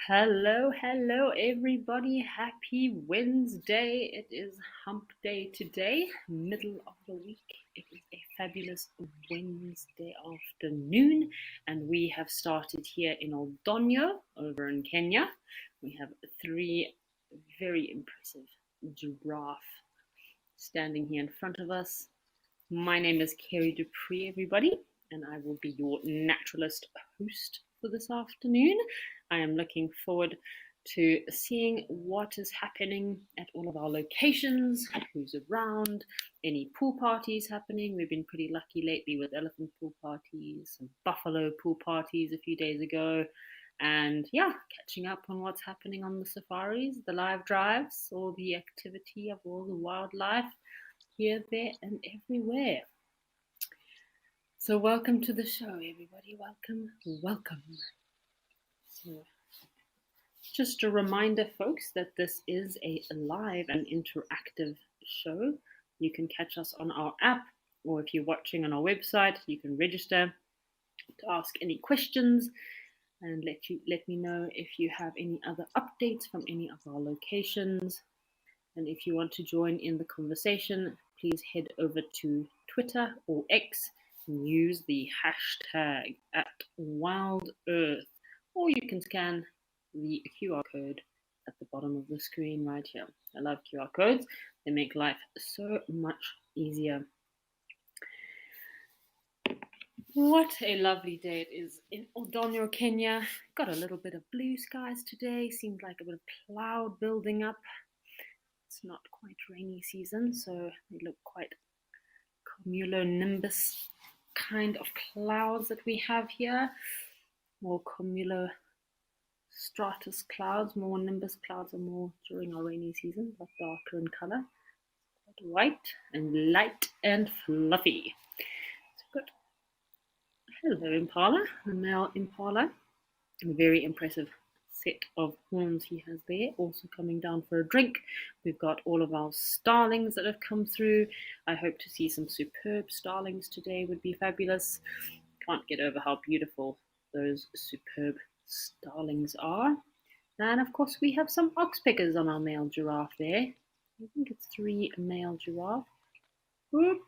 Hello, everybody. Happy Wednesday. It is hump day today, middle of the week. It is a fabulous Wednesday afternoon, and we have started here in Oldonyo over in Kenya. We have three very impressive giraffe standing here in front of us. My name is Kerry Dupree, everybody, and I will be your naturalist host for this afternoon. I am looking forward to seeing what is happening at all of our locations, who's around, any pool parties happening. We've been pretty lucky lately with elephant pool parties, some buffalo pool parties a few days ago, and yeah, catching up on what's happening on the safaris, the live drives, all the activity of all the wildlife here, there, and everywhere. So welcome to the show, everybody. Welcome. So just a reminder, folks, that this is a live and interactive show. You can catch us on our app, or if you're watching on our website, you can register to ask any questions and let me know if you have any other updates from any of our locations. And if you want to join in the conversation, please head over to Twitter or X and use the hashtag @WildEarth, or you can scan the QR code at the bottom of the screen right here. I love QR codes. They make life so much easier. What a lovely day it is in Oldonyo, Kenya. Got a little bit of blue skies today. Seems like a bit of cloud building up. It's not quite rainy season, so they look quite cumulonimbus kind of clouds that we have here. More cumulostratus clouds, more nimbus clouds are more during our rainy season, but darker in color. Quite white and light and fluffy. So good. Hello, impala, a male impala. A very impressive set of horns he has there, also coming down for a drink. We've got all of our starlings that have come through. I hope to see some superb starlings today, would be fabulous. Can't get over how beautiful those superb starlings are. And of course we have some oxpeckers on our male giraffe there. I think it's 3 male giraffe. Whoop.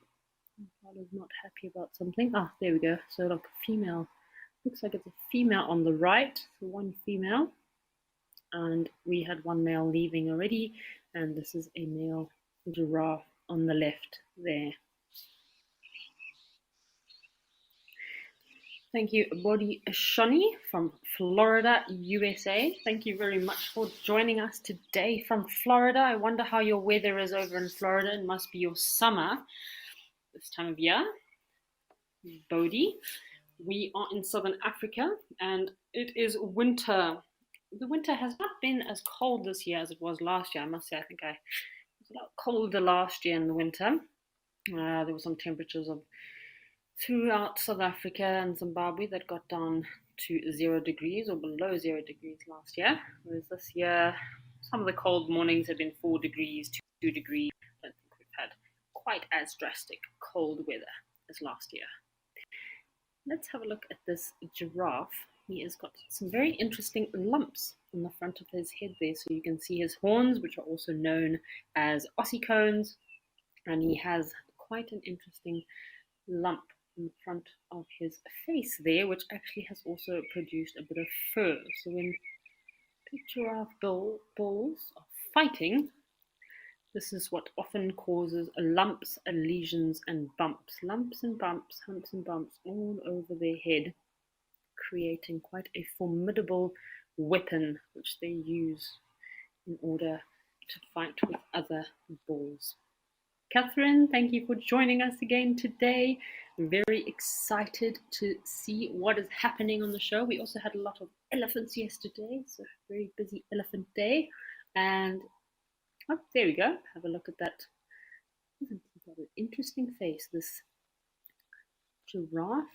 Impala's not happy about something. Ah, there we go. So like a female. Looks like it's a female on the right, so 1 female. And we had 1 male leaving already, and this is a male giraffe on the left there. Thank you, Bodhi Shani from Florida, USA. Thank you very much for joining us today from Florida. I wonder how your weather is over in Florida. It must be your summer this time of year. Bodhi. We are in Southern Africa, and it is winter. The winter has not been as cold this year as it was last year. I must say, I think it was a lot colder last year in the winter. There were some temperatures throughout South Africa and Zimbabwe that got down to 0 degrees or below 0 degrees last year, whereas this year some of the cold mornings have been 4 degrees, 2 degrees. I don't think we've had quite as drastic cold weather as last year. Let's have a look at this giraffe. He has got some very interesting lumps on the front of his head there. So you can see his horns, which are also known as ossicones. And he has quite an interesting lump in the front of his face there, which actually has also produced a bit of fur. So when big giraffe bulls are fighting, this is what often causes lumps, lesions, and bumps. Lumps and bumps, humps and bumps all over their head, creating quite a formidable weapon which they use in order to fight with other bulls. Catherine, thank you for joining us again today. I'm very excited to see what is happening on the show. We also had a lot of elephants yesterday, so very busy elephant day. And oh, there we go. Have a look at that. Isn't he got an interesting face, this giraffe?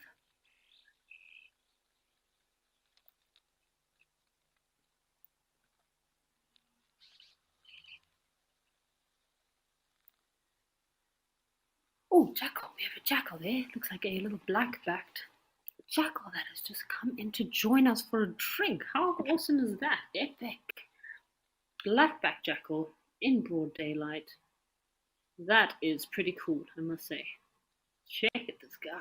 Oh, jackal. We have a jackal there. Looks like a little black-backed jackal that has just come in to join us for a drink. How awesome is that? Epic. Blackback jackal in broad daylight. That is pretty cool, I must say. Check at this guy.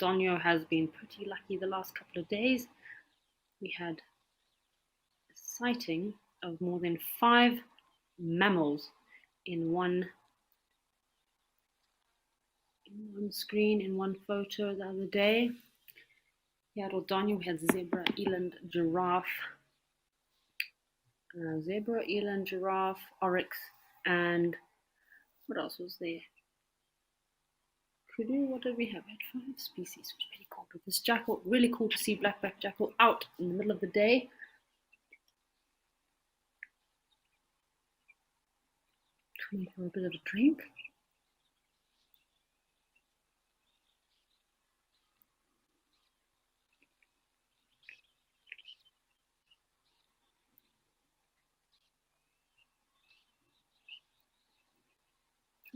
Donio has been pretty lucky the last couple of days. We had a sighting of more than 5 mammals in one screen, in one photo the other day. Yeah, at Donio we had zebra, eland, giraffe, oryx, and what else was there? Kudu, what did we have? We had 5 species, which was pretty cool. But this jackal, really cool to see blackback jackal out in the middle of the day. Coming for a bit of a drink.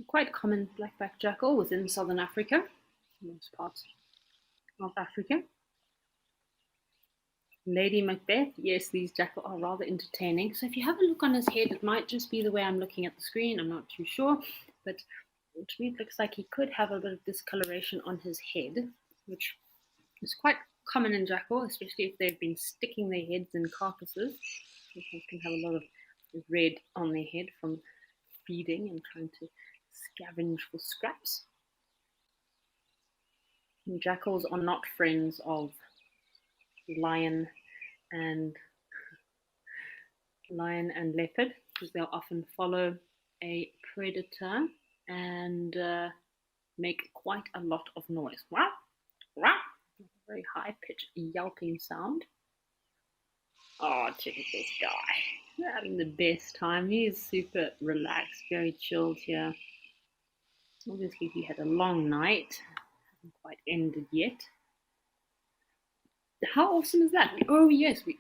Quite common blackback jackal within southern Africa, most parts of Africa. Lady Macbeth, yes, these jackal are rather entertaining. So if you have a look on his head, it might just be the way I'm looking at the screen, I'm not too sure, but to me it looks like he could have a bit of discoloration on his head, which is quite common in jackal, especially if they've been sticking their heads in carcasses. They can have a lot of red on their head from feeding and trying to scavenge for scraps. And jackals are not friends of lion and leopard, because they'll often follow a predator and make quite a lot of noise. Wow, wow, very high pitched yelping sound. Oh, check out this guy. They're having the best time. He's super relaxed, very chilled here. Obviously, he had a long night. Hasn't quite ended yet. How awesome is that? Oh, yes, we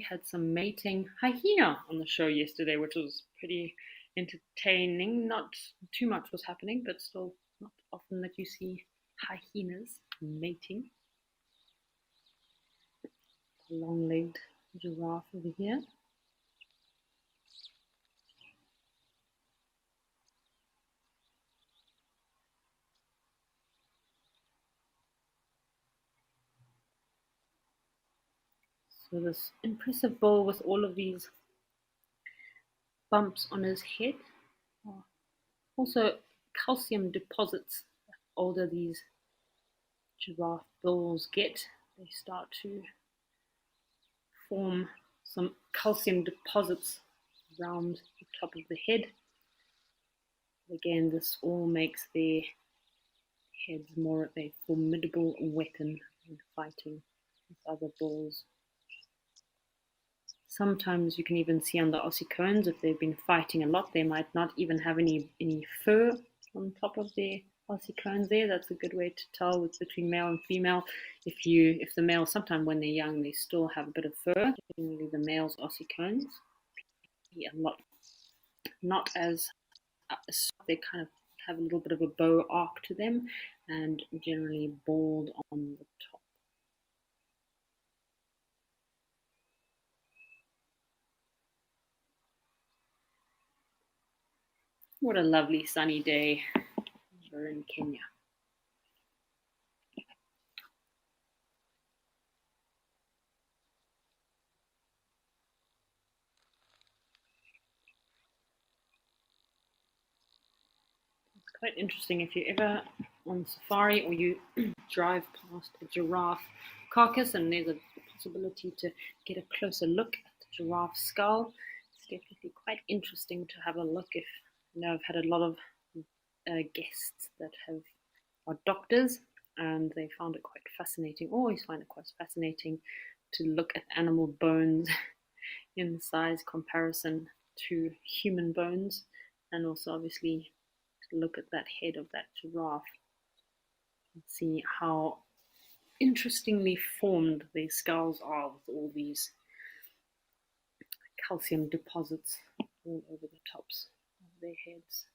had some mating hyena on the show yesterday, which was pretty entertaining. Not too much was happening, but still not often that you see hyenas mating. A long-legged giraffe over here. So this impressive bull with all of these bumps on his head. Also calcium deposits. The older these giraffe bulls get, they start to form some calcium deposits around the top of the head. Again, this all makes their heads more of a formidable weapon in fighting with other bulls. Sometimes you can even see on the ossicones, if they've been fighting a lot, they might not even have any fur on top of their ossicones there. That's a good way to tell between male and female. If the male, sometimes when they're young, they still have a bit of fur. Generally, the male's ossicones, a lot, not as they kind of have a little bit of a bow arc to them, and generally bald on the top. What a lovely sunny day. We're in Kenya. It's quite interesting if you're ever on safari or you drive past a giraffe carcass and there's a possibility to get a closer look at the giraffe skull. It's definitely quite interesting to have a look. I've had a lot of guests that are doctors, and they found it quite fascinating. Always find it quite fascinating to look at animal bones in size comparison to human bones, and also obviously to look at that head of that giraffe and see how interestingly formed their skulls are with all these calcium deposits all over the tops of their heads.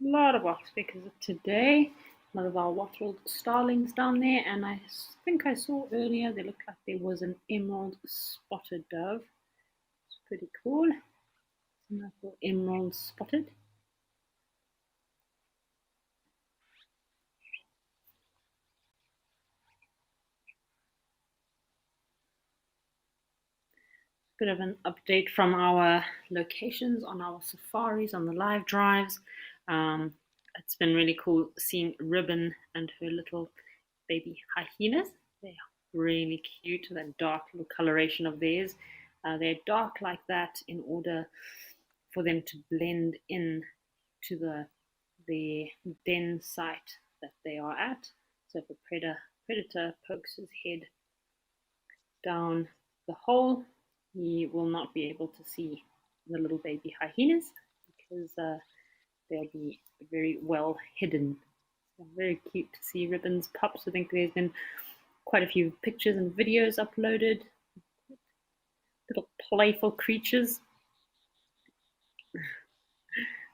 lot of wax because of today. A lot of our wattled starlings down there, and I think I saw earlier they looked like there was an emerald spotted dove. It's pretty cool. Nice little emerald spotted. Bit of an update from our locations on our safaris, on the live drives. It's been really cool seeing Ribbon and her little baby hyenas. They're really cute, that dark little coloration of theirs. They're dark like that in order for them to blend in to the den site that they are at. So if a predator pokes his head down the hole, he will not be able to see the little baby hyenas because they'll be very well hidden. So very cute to see Ribbon's pups. I think there's been quite a few pictures and videos uploaded. Little playful creatures.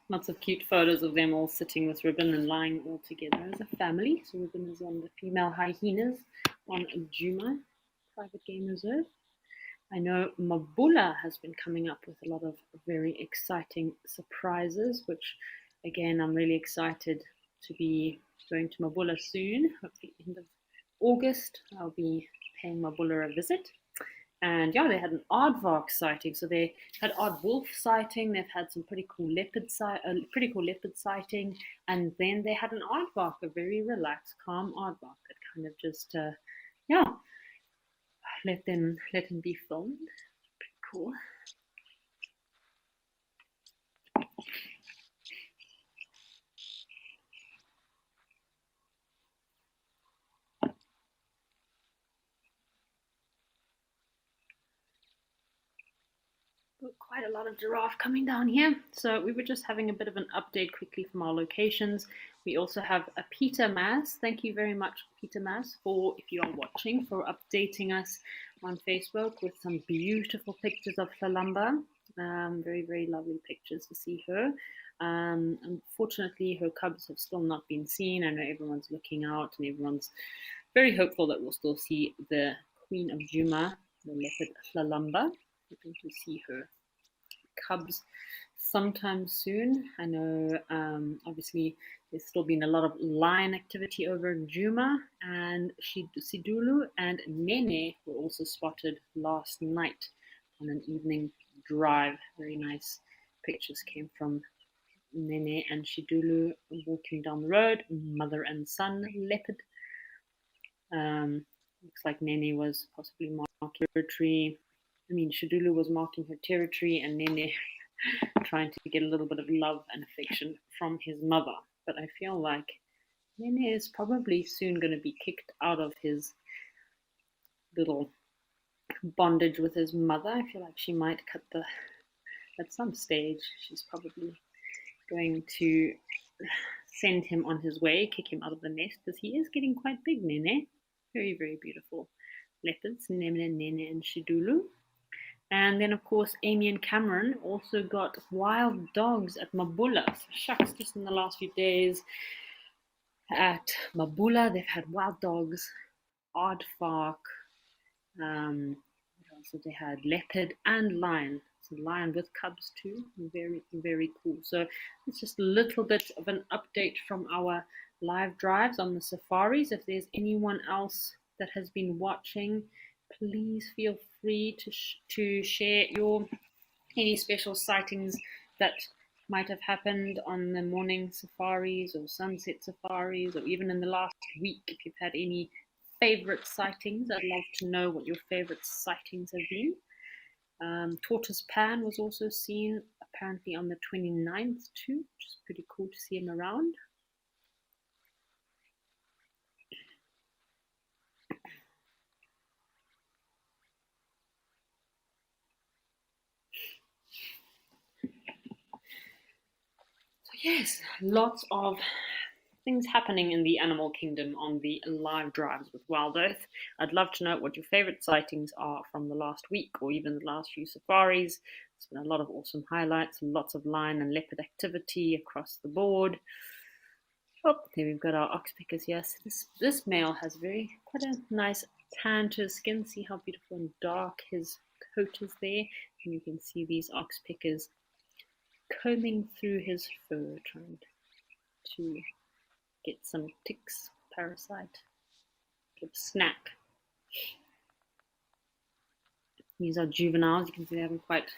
Lots of cute photos of them all sitting with Ribbon and lying all together as a family. So Ribbon is on the female hyenas on Juma private game reserve. I know Mabula has been coming up with a lot of very exciting surprises, which again, I'm really excited to be going to Mabula soon. Hopefully end of August, I'll be paying Mabula a visit. And yeah, they had an aardvark sighting. So they had aardwolf sighting. They've had some pretty cool leopard sighting. And then they had an aardvark, a very relaxed, calm aardvark that kind of just, yeah, let him be filmed. Pretty cool. Quite a lot of giraffe coming down here. So we were just having a bit of an update quickly from our locations. We also have a Peter Mass. Thank you very much, Peter Mass, for, if you are watching, for updating us on Facebook with some beautiful pictures of Lalamba. Very, very lovely pictures to see her. Unfortunately, her cubs have still not been seen. I know everyone's looking out and everyone's very hopeful that we'll still see the Queen of Juma, the leopard Lalamba. Hoping to see her cubs sometime soon. I know obviously there's still been a lot of lion activity over in Juma, and Sidulu and Nene were also spotted last night on an evening drive. Very nice pictures came from Nene and Shidulu walking down the road, mother and son leopard. Looks like Nene was possibly marking territory. I mean, Shidulu was marking her territory, and Nene trying to get a little bit of love and affection from his mother. But I feel like Nene is probably soon going to be kicked out of his little bondage with his mother. I feel like she might at some stage, she's probably going to send him on his way, kick him out of the nest, because he is getting quite big, Nene. Very, very beautiful leopards, Nene, and Shidulu. And then, of course, Amy and Cameron also got wild dogs at Mabula. So, shucks, just in the last few days at Mabula, they've had wild dogs, aardvark, so they had leopard and lion. So lion with cubs too. Very, very cool. So it's just a little bit of an update from our live drives on the safaris. If there's anyone else that has been watching, please feel free to share any special sightings that might have happened on the morning safaris or sunset safaris, or even in the last week. If you've had any favorite sightings, I'd love to know what your favorite sightings have been. Tortoise Pan was also seen apparently on the 29th too, which is pretty cool to see him around. Yes, lots of things happening in the animal kingdom on the live drives with Wild Earth. I'd love to know what your favorite sightings are from the last week or even the last few safaris. It's been a lot of awesome highlights, lots of lion and leopard activity across the board. Oh, there we've got our oxpeckers here. So this male has quite a nice tan to his skin. See how beautiful and dark his coat is there. And you can see these oxpeckers combing through his fur, trying to get some ticks, parasite, give snack. These are juveniles. You can see they haven't quite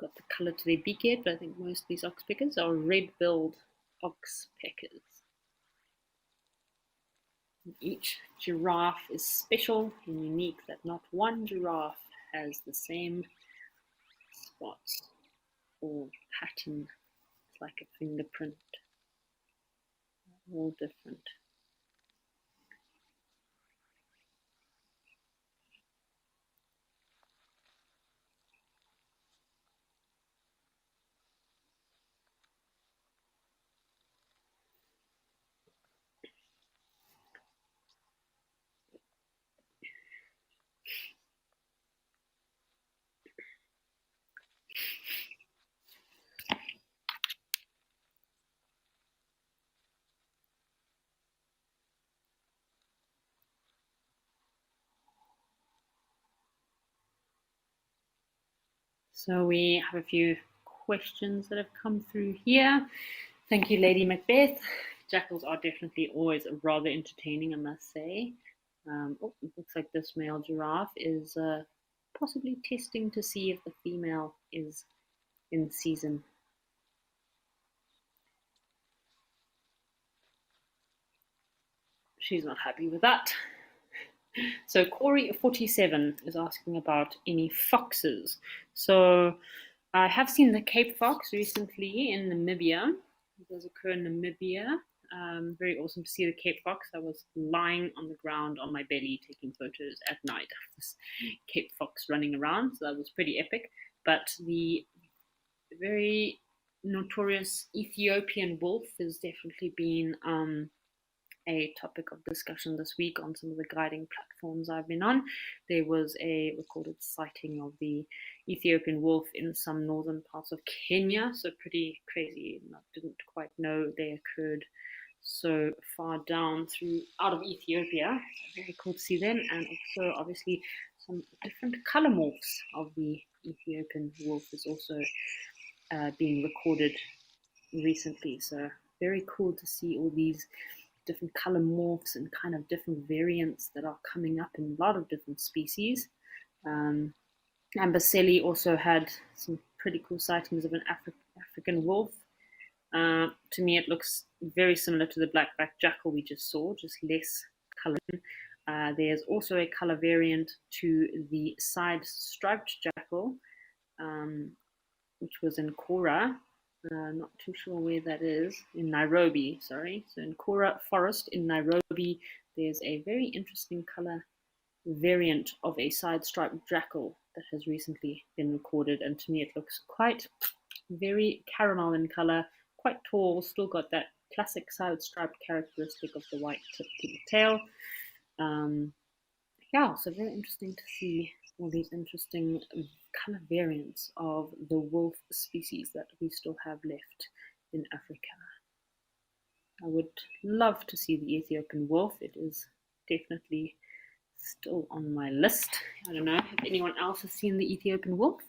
got the colour to their beak yet, but I think most of these oxpeckers are red-billed oxpeckers. Each giraffe is special and unique, that not one giraffe has the same spots or pattern. It's like a fingerprint. All different. So we have a few questions that have come through here. Thank you, Lady Macbeth. Jackals are definitely always rather entertaining, I must say. It looks like this male giraffe is possibly testing to see if the female is in season. She's not happy with that. So Corey47 is asking about any foxes. So I have seen the Cape fox recently in Namibia. It does occur in Namibia. Very awesome to see the Cape fox. I was lying on the ground on my belly taking photos at night of this Cape fox running around. So that was pretty epic. But the very notorious Ethiopian wolf has definitely been a topic of discussion this week on some of the guiding platforms I've been on. There was a recorded sighting of the Ethiopian wolf in some northern parts of Kenya, so pretty crazy. I didn't quite know they occurred so far down through out of Ethiopia. So very cool to see them, and also obviously some different color morphs of the Ethiopian wolf is also being recorded recently. So very cool to see all these different color morphs and kind of different variants that are coming up in a lot of different species. Amboseli also had some pretty cool sightings of an African wolf. To me, it looks very similar to the black-backed jackal we just saw, just less color. There's also a color variant to the side-striped jackal, which was in Kora. Not too sure where that is. In Nairobi, sorry. So in Kora Forest in Nairobi, there's a very interesting color variant of a side-striped jackal that has recently been recorded, and to me it looks quite very caramel in color, quite tall, still got that classic side-striped characteristic of the white tip to the tail. Yeah, so very interesting to see all these interesting color variants of the wolf species that we still have left in Africa. I would love to see the Ethiopian wolf. It is definitely still on my list. I don't know if anyone else has seen the Ethiopian wolf.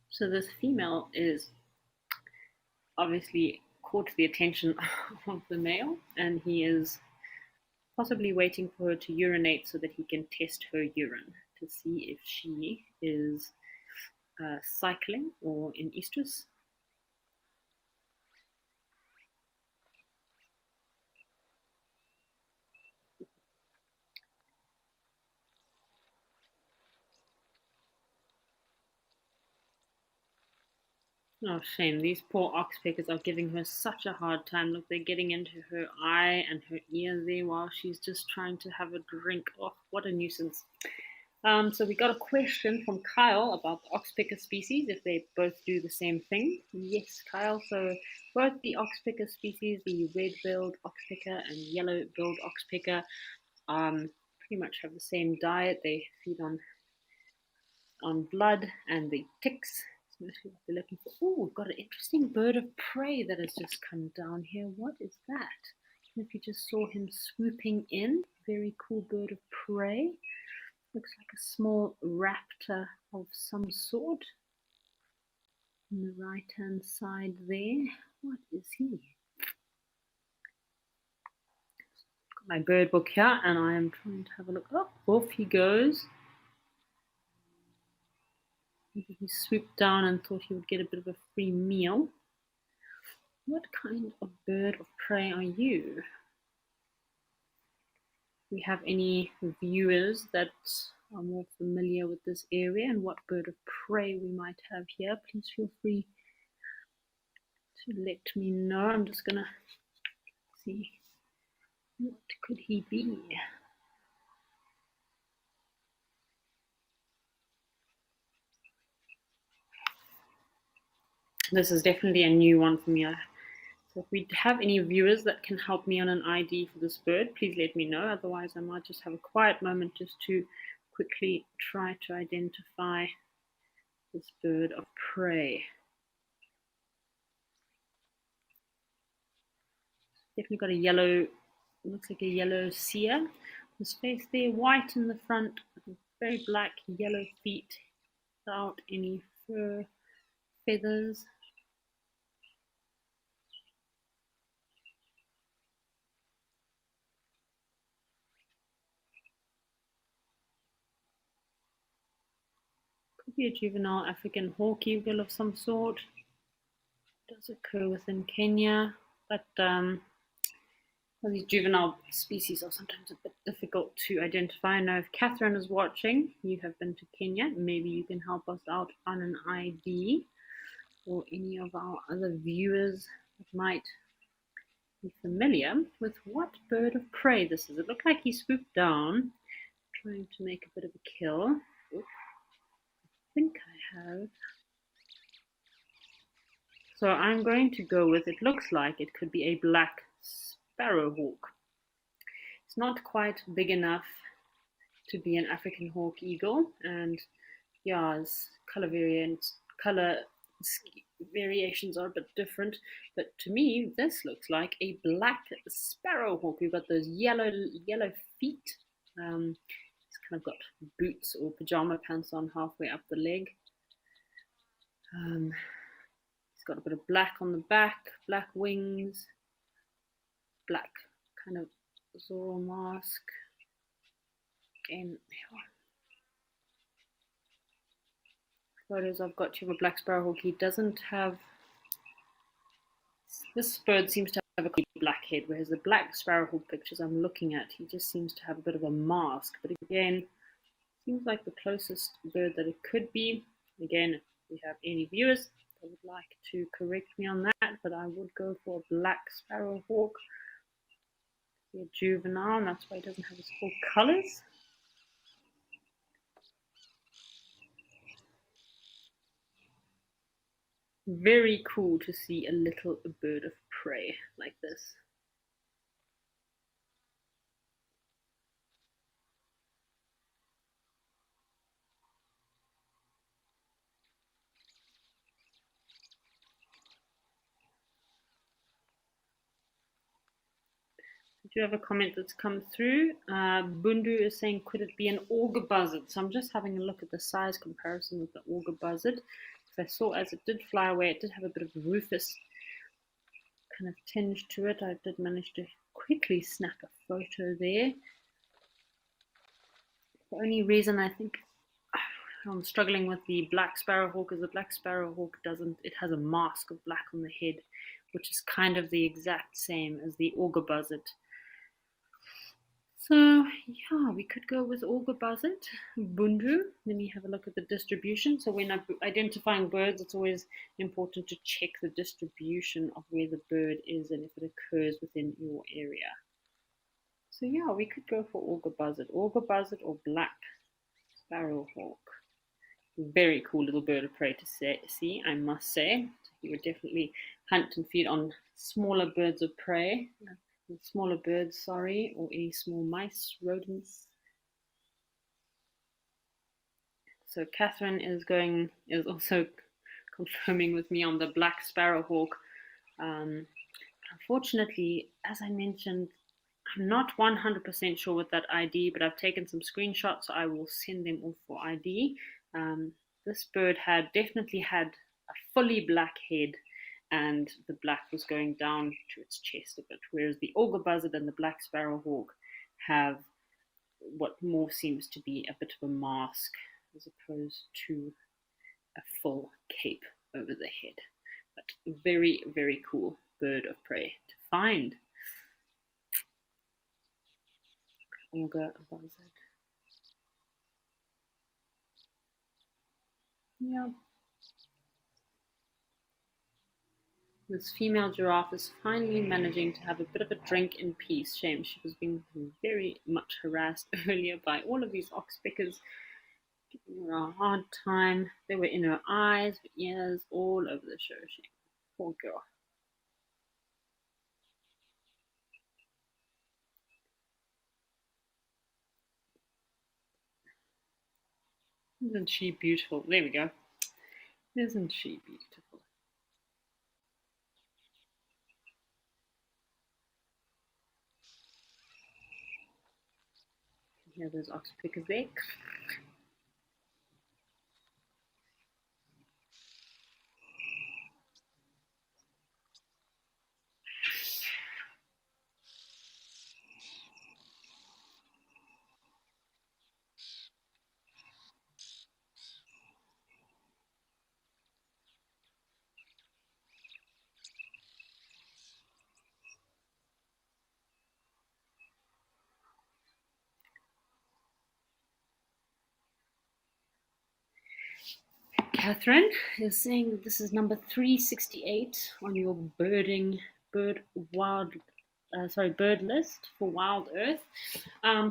So this female is obviously caught the attention of the male, and he is possibly waiting for her to urinate so that he can test her urine to see if she is cycling or in estrus. Oh, shame. These poor oxpeckers are giving her such a hard time. Look, they're getting into her eye and her ear there while she's just trying to have a drink. Oh, what a nuisance. So we got a question from Kyle about the oxpecker species, if they both do the same thing. Yes, Kyle. So both the oxpecker species, the red-billed oxpecker and yellow-billed oxpecker, pretty much have the same diet. They feed on blood and the ticks. It's mostly what they're looking for. Oh, we've got an interesting bird of prey that has just come down here. What is that? I don't know if you just saw him swooping in. Very cool bird of prey. Looks like a small raptor of some sort. On the right-hand side there. What is he? Got my bird book here, and I am trying to have a look. Oh, off he goes. Maybe he swooped down and thought he would get a bit of a free meal. What kind of bird of prey are you? If we have any viewers that are more familiar with this area and what bird of prey we might have here, please feel free to let me know. I'm just gonna see, what could he be? This is definitely a new one for me. So if we have any viewers that can help me on an ID for this bird, please let me know. Otherwise, I might just have a quiet moment just to quickly try to identify this bird of prey. Definitely got a yellow, looks like a yellow seer. His face there, white in the front, very black, yellow feet without any fur feathers. Could be a juvenile African hawk eagle of some sort. It does occur within Kenya, but well, these juvenile species are sometimes a bit difficult to identify. I know if Catherine is watching, you have been to Kenya, maybe you can help us out on an ID, or any of our other viewers that might be familiar with what bird of prey this is. It looked like he swooped down, trying to make a bit of a kill. Oops. I think I have. So I'm going to go with, it looks like it could be a black sparrowhawk. It's not quite big enough to be an African hawk eagle, and yeah, his color variations are a bit different, but to me this looks like a black sparrowhawk. We've got those yellow feet. He's kind of got boots or pajama pants on halfway up the leg. He's got a bit of black on the back, black wings, black kind of Zorro mask. Again, photos I've got, you have a black sparrowhawk. He doesn't have, this bird seems to have a black head, whereas the black sparrowhawk pictures I'm looking at, he just seems to have a bit of a mask. But again, seems like the closest bird that it could be. Again, if we have any viewers that would like to correct me on that, but I would go for a black sparrowhawk. A juvenile, and that's why he doesn't have his full colors. Very cool to see a little bird of prey like this. I do have a comment that's come through. Bundu is saying, could it be an auger buzzard? So I'm just having a look at the size comparison with the auger buzzard, because I saw as it did fly away, it did have a bit of rufous kind of tinge to it. I did manage to quickly snap a photo there. The only reason I think I'm struggling with the black sparrowhawk is the black sparrowhawk doesn't, it has a mask of black on the head, which is kind of the exact same as the auger buzzard. So yeah, we could go with auger buzzard, Bundu. Let me have a look at the distribution. So when I'm identifying birds, it's always important to check the distribution of where the bird is and if it occurs within your area. So yeah, we could go for auger buzzard or black sparrowhawk. Very cool little bird of prey to see, I must say. He would definitely hunt and feed on smaller birds of prey. Smaller birds, sorry, or any small mice, rodents, So Catherine is also confirming with me on the black sparrowhawk. Unfortunately, as I mentioned, I'm not 100% sure with that ID, but I've taken some screenshots, so I will send them off for ID. This bird had definitely had a fully black head, and the black was going down to its chest a bit, whereas the auger buzzard and the black sparrowhawk have what more seems to be a bit of a mask as opposed to a full cape over the head. But very, very cool bird of prey to find. Auger buzzard. Yeah. This female giraffe is finally managing to have a bit of a drink in peace. Shame, she was being very much harassed earlier by all of these oxpeckers, giving her a hard time. They were in her eyes, ears, all over the show. Shame. Poor girl. Isn't she beautiful? There we go. Isn't she beautiful? Hear those oxpeckers there? Catherine is saying that this is number 368 on your bird wild bird list for Wild Earth.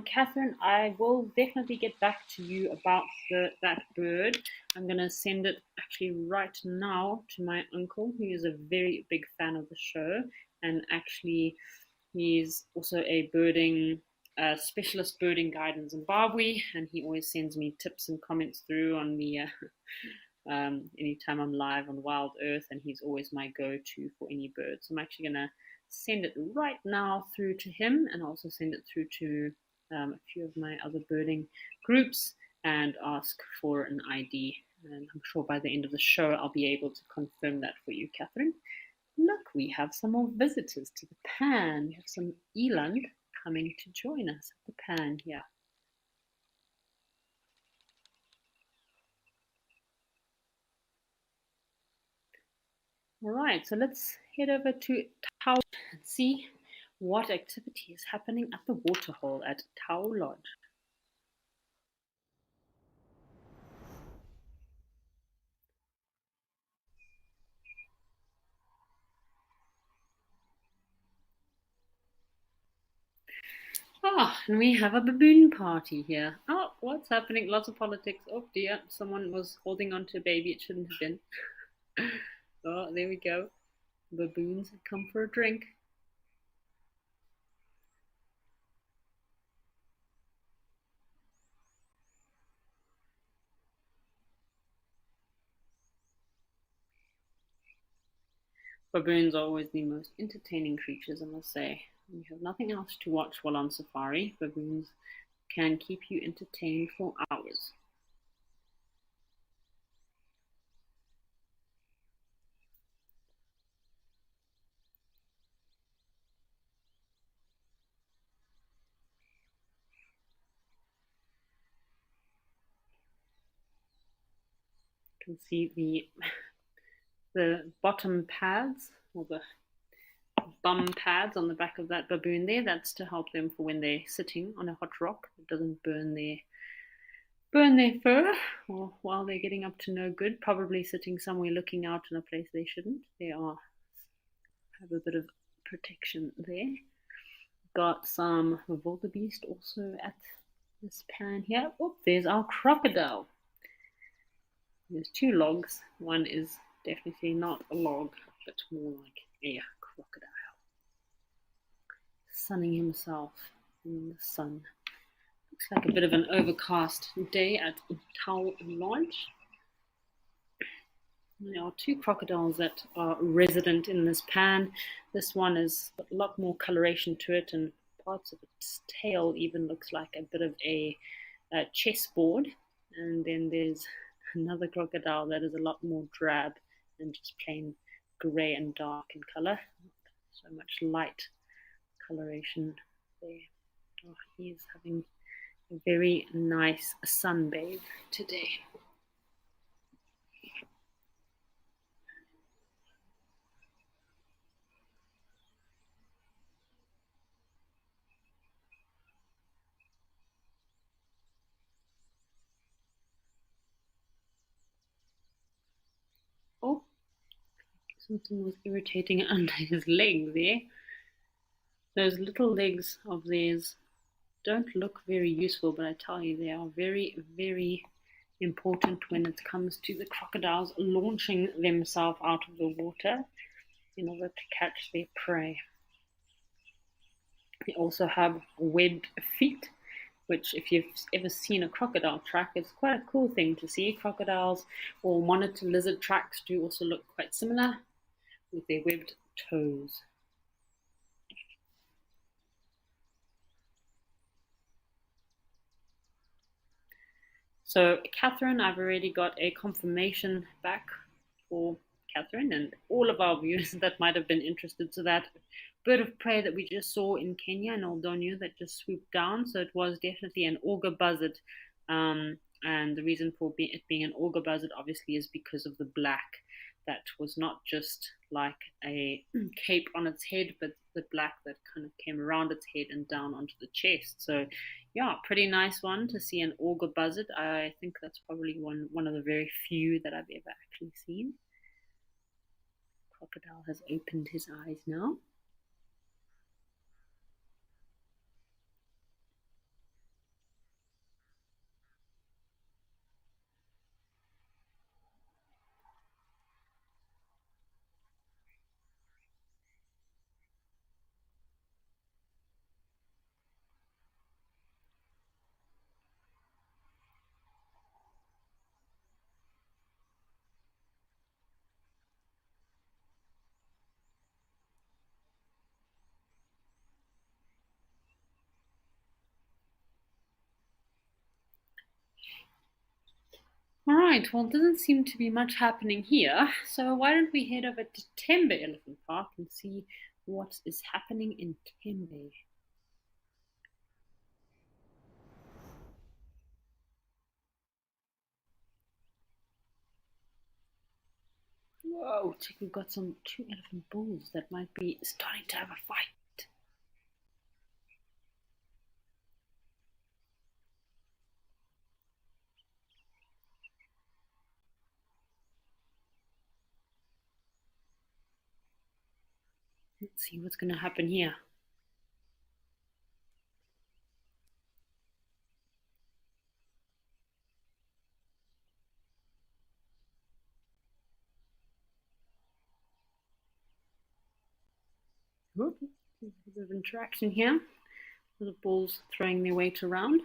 Catherine, I will definitely get back to you about that bird. I'm going to send it actually right now to my uncle, who is a very big fan of the show, and actually he's also a specialist birding guide in Zimbabwe, and he always sends me tips and comments through on the anytime I'm live on Wild Earth, and he's always my go-to for any birds. So I'm actually going to send it right now through to him, and also send it through to a few of my other birding groups and ask for an ID. And I'm sure by the end of the show I'll be able to confirm that for you, Catherine. Look, we have some more visitors to the pan. We have some eland coming to join us at the pan here. All right, so let's head over to Tau and see what activity is happening at the waterhole at Tau Lodge. And we have a baboon party here. Oh, what's happening? Lots of politics. Oh dear, someone was holding on to a baby it shouldn't have been. Oh, there we go. Baboons have come for a drink. Baboons are always the most entertaining creatures, I must say. When you have nothing else to watch while on safari, baboons can keep you entertained for hours. You can see the bottom pads, or the bum pads on the back of that baboon there. That's to help them for when they're sitting on a hot rock. It doesn't burn their fur, or while they're getting up to no good, probably sitting somewhere looking out in a place they shouldn't. They have a bit of protection there. Got some wildebeest also at this pan here. Oh, there's our crocodile. There's two logs. One is definitely not a log, but more like a crocodile. Sunning himself in the sun. Looks like a bit of an overcast day at Tau Lodge. There are two crocodiles that are resident in this pan. This one has got a lot more coloration to it, and parts of its tail even looks like a bit of a chessboard. And then there's another crocodile that is a lot more drab and just plain grey and dark in color. So much light coloration there. Oh, he is having a very nice sunbathe today. Oh, something was irritating under his leg there. Those little legs of theirs don't look very useful, but I tell you, they are very, very important when it comes to the crocodiles launching themselves out of the water in order to catch their prey. They also have webbed feet, which, if you've ever seen a crocodile track, it's quite a cool thing to see. Crocodiles or monitor lizard tracks do also look quite similar with their webbed toes. So, Catherine, I've already got a confirmation back for Catherine and all of our viewers that might have been interested. So, that bird of prey that we just saw in Kenya and Aldonio that just swooped down. So, it was definitely an auger buzzard. And the reason for it being an auger buzzard obviously is because of the black. That was not just like a cape on its head, but the black that kind of came around its head and down onto the chest. So, yeah, pretty nice one to see an auger buzzard. I think that's probably one of the very few that I've ever actually seen. Crocodile has opened his eyes now. All right, well, doesn't seem to be much happening here. So why don't we head over to Tembe Elephant Park and see what is happening in Tembe. Whoa, check, we've got two elephant bulls that might be starting to have a fight. Let's see what's going to happen here. Whoop, there's a bit of interaction here. The bulls throwing their weight around.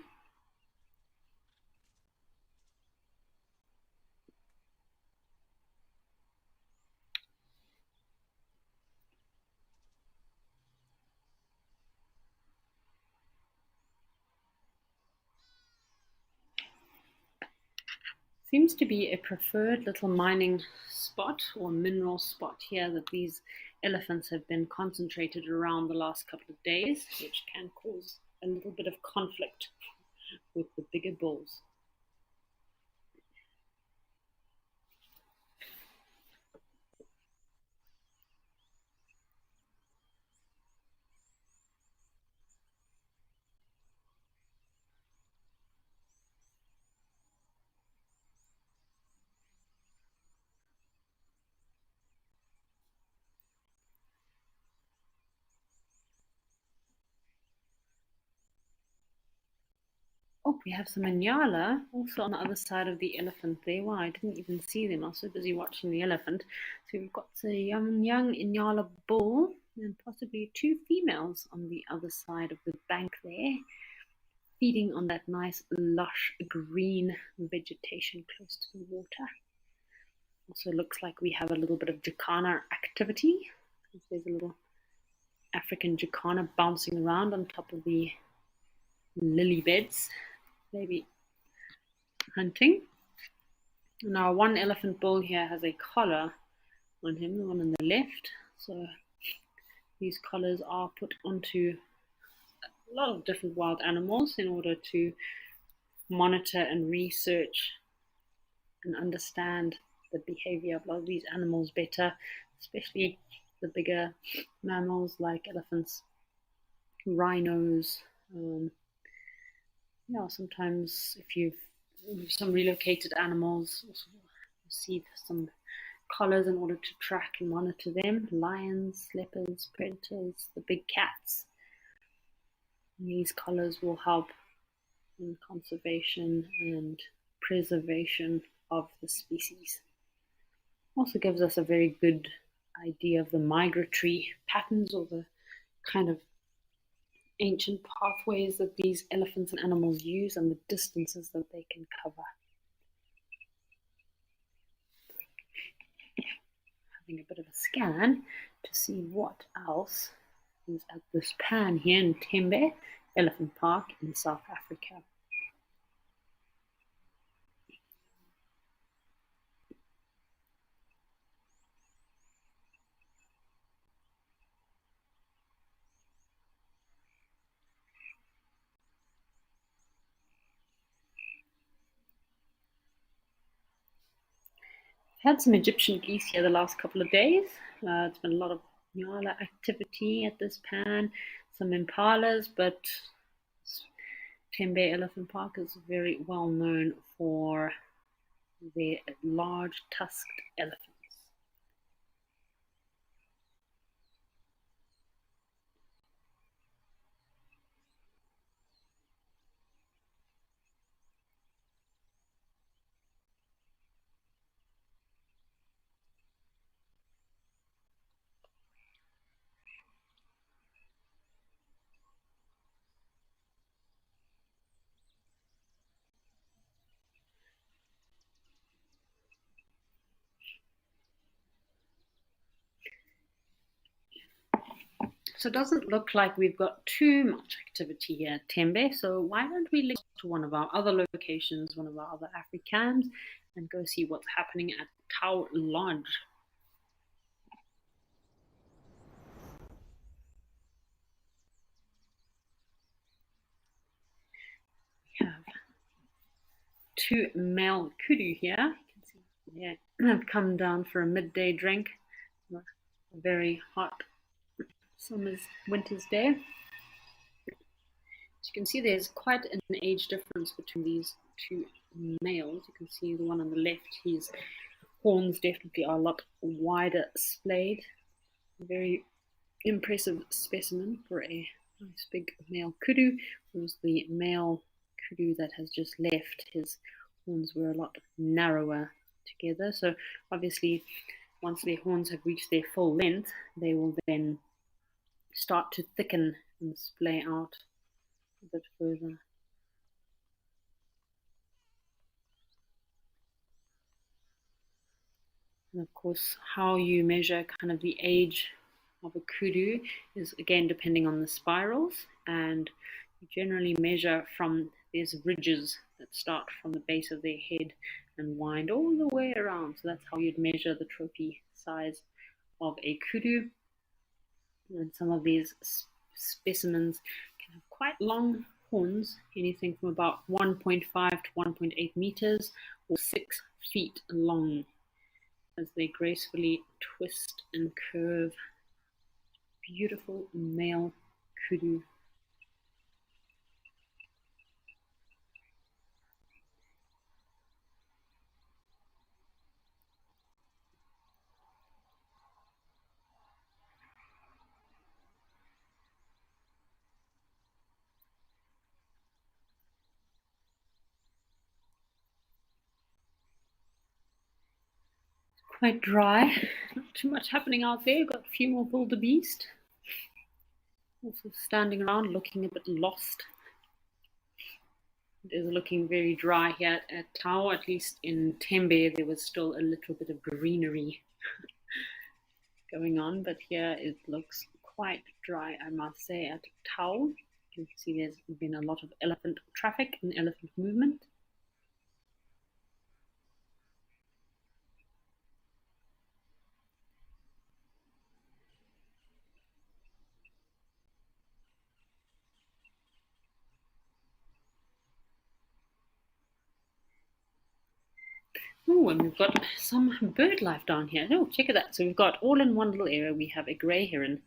Seems to be a preferred little mining spot or mineral spot here that these elephants have been concentrated around the last couple of days, which can cause a little bit of conflict with the bigger bulls. Oh, we have some Inyala also on the other side of the elephant there. Wow, I didn't even see them. I was so busy watching the elephant. So we've got a young Inyala bull and possibly two females on the other side of the bank there. feeding on that nice lush green vegetation close to the water. Also looks like we have a little bit of jacana activity. There's a little African jacana bouncing around on top of the lily beds, maybe hunting. Now one elephant bull here has a collar on him, the one on the left. So these collars are put onto a lot of different wild animals in order to monitor and research and understand the behavior of a lot of these animals better, especially the bigger mammals like elephants, rhinos. Sometimes if you've some relocated animals, receive some collars in order to track and monitor them: lions, leopards, predators, the big cats. And these collars will help in conservation and preservation of the species. Also gives us a very good idea of the migratory patterns or the kind of ancient pathways that these elephants and animals use and the distances that they can cover. Having a bit of a scan to see what else is at this pan here in Tembe Elephant Park in South Africa. Had some Egyptian geese here the last couple of days. It's been a lot of nyala activity at this pan, some impalas, but Tembe Elephant Park is very well known for their large tusked elephants. So it doesn't look like we've got too much activity here at Tembe. So why don't we link to one of our other locations, one of our other Africans, and go see what's happening at Tau Lodge. We have two male kudu here. You can see they have come down for a midday drink. A very hot winter's day. As you can see, there's quite an age difference between these two males. You can see the one on the left, his horns definitely are a lot wider splayed. Very impressive specimen for a nice big male kudu. Whereas the male kudu that has just left, his horns were a lot narrower together. So obviously, once their horns have reached their full length, they will then start to thicken and splay out a bit further. And of course, how you measure kind of the age of a kudu is again depending on the spirals, and you generally measure from these ridges that start from the base of their head and wind all the way around. So that's how you'd measure the trophy size of a kudu. And some of these specimens can have quite long horns, anything from about 1.5 to 1.8 meters or 6 feet long, as they gracefully twist and curve. Beautiful male kudu. Quite dry, not too much happening out there. Got a few more wildebeest also standing around looking a bit lost. It is looking very dry here at Tau. At least in Tembe there was still a little bit of greenery going on, but here it looks quite dry, I must say, at Tau. You can see there's been a lot of elephant traffic and elephant movement. Oh, and we've got some bird life down here. Oh, check it out. So we've got all in one little area. We have a grey heron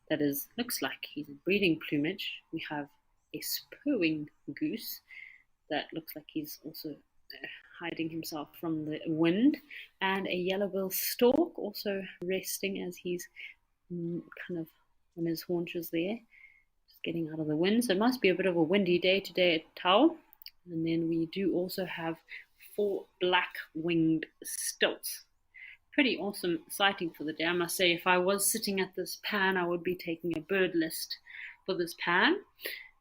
that looks like he's in breeding plumage. We have a spurwing goose that looks like he's also hiding himself from the wind, and a yellow-billed stork also resting as he's kind of on his haunches there, just getting out of the wind. So it must be a bit of a windy day today at Tau. And then we do also have 4 black-winged stilts. Pretty awesome sighting for the day, I must say. If I was sitting at this pan, I would be taking a bird list for this pan.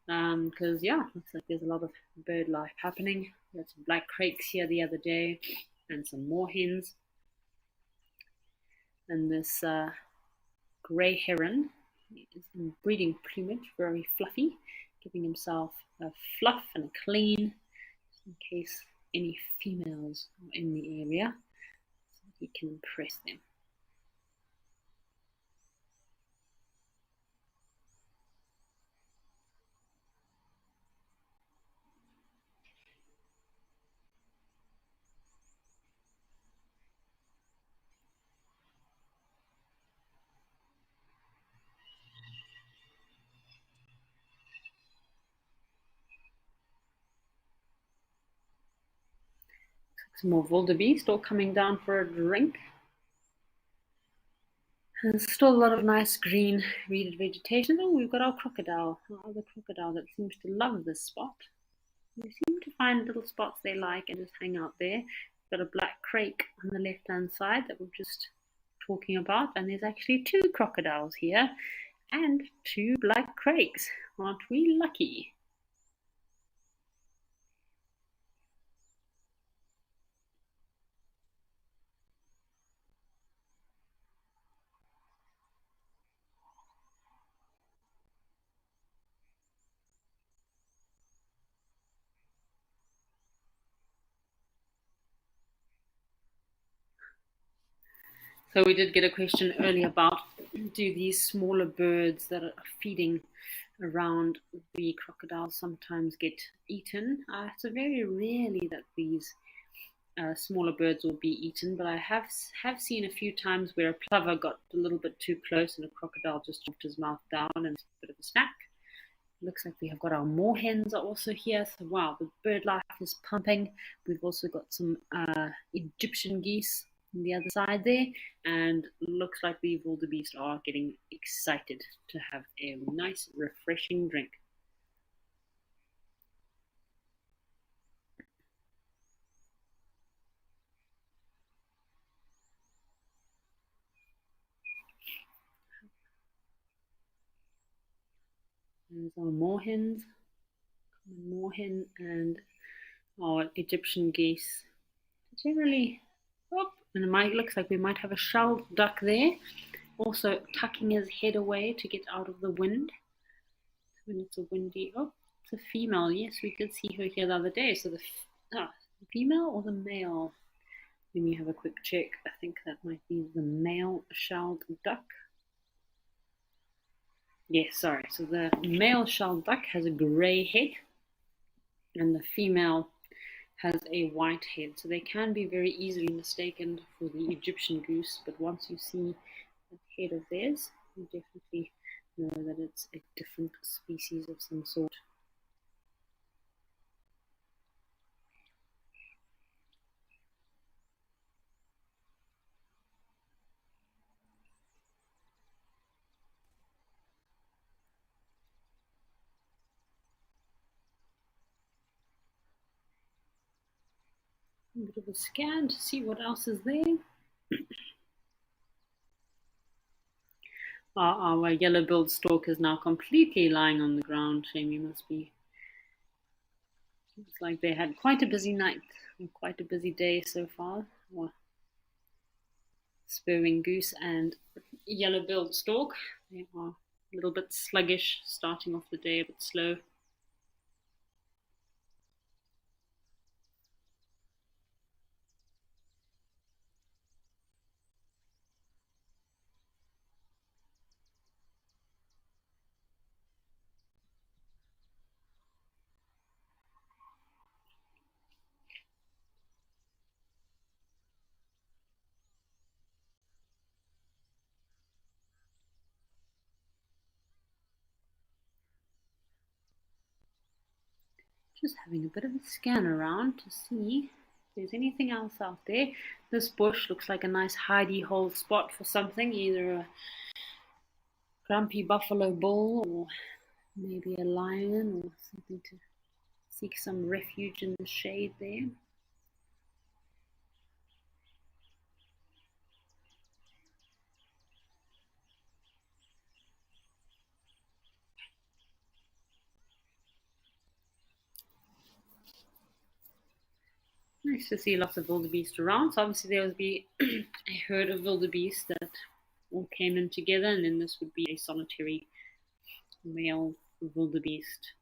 Because yeah, looks like there's a lot of bird life happening. We had some black crakes here the other day, and some moorhens. And this grey heron is in breeding plumage, very fluffy, giving himself a fluff and a clean, in case any females are in the area, so he can impress them. Some more wildebeest all coming down for a drink. And there's still a lot of nice green reeded vegetation. Oh, we've got our crocodile, our other crocodile that seems to love this spot. They seem to find little spots they like and just hang out there. We've got a black crake on the left-hand side that we're just talking about, and there's actually 2 crocodiles here and 2 black crakes. Aren't we lucky? So we did get a question earlier about, do these smaller birds that are feeding around the crocodiles sometimes get eaten? It's very rarely that these smaller birds will be eaten, but I have seen a few times where a plover got a little bit too close and a crocodile just chopped his mouth down and it's a bit of a snack. Looks like we have got our moorhens are also here. So wow, the bird life is pumping. We've also got some Egyptian geese on the other side there, and looks like the wildebeest are getting excited to have a nice, refreshing drink. There's our moorhens, common moorhen, and our Egyptian geese. Generally, oh, and it looks like we might have a shelled duck there, also tucking his head away to get out of the wind when it's a windy. Oh, it's a female. Yes, we did see her here the other day. So the female or the male? Let me have a quick check. I think that might be the male shelled duck. Yes, sorry. So the male shelled duck has a grey head, and the female has a white head. So they can be very easily mistaken for the Egyptian goose, but once you see the head of theirs, you definitely know that it's a different species of some sort. A bit of a scan to see what else is there. Our yellow-billed stork is now completely lying on the ground. Shame, you must be Looks like they had quite a busy night, and quite a busy day so far. Spurwing goose and yellow-billed stork. They are a little bit sluggish, starting off the day a bit slow. Just having a bit of a scan around to see if there's anything else out there. This bush looks like a nice hidey hole spot for something, either a grumpy buffalo bull or maybe a lion or something to seek some refuge in the shade there. Nice to see lots of wildebeest around. So obviously there would be a herd of wildebeest that all came in together, and then this would be a solitary male wildebeest.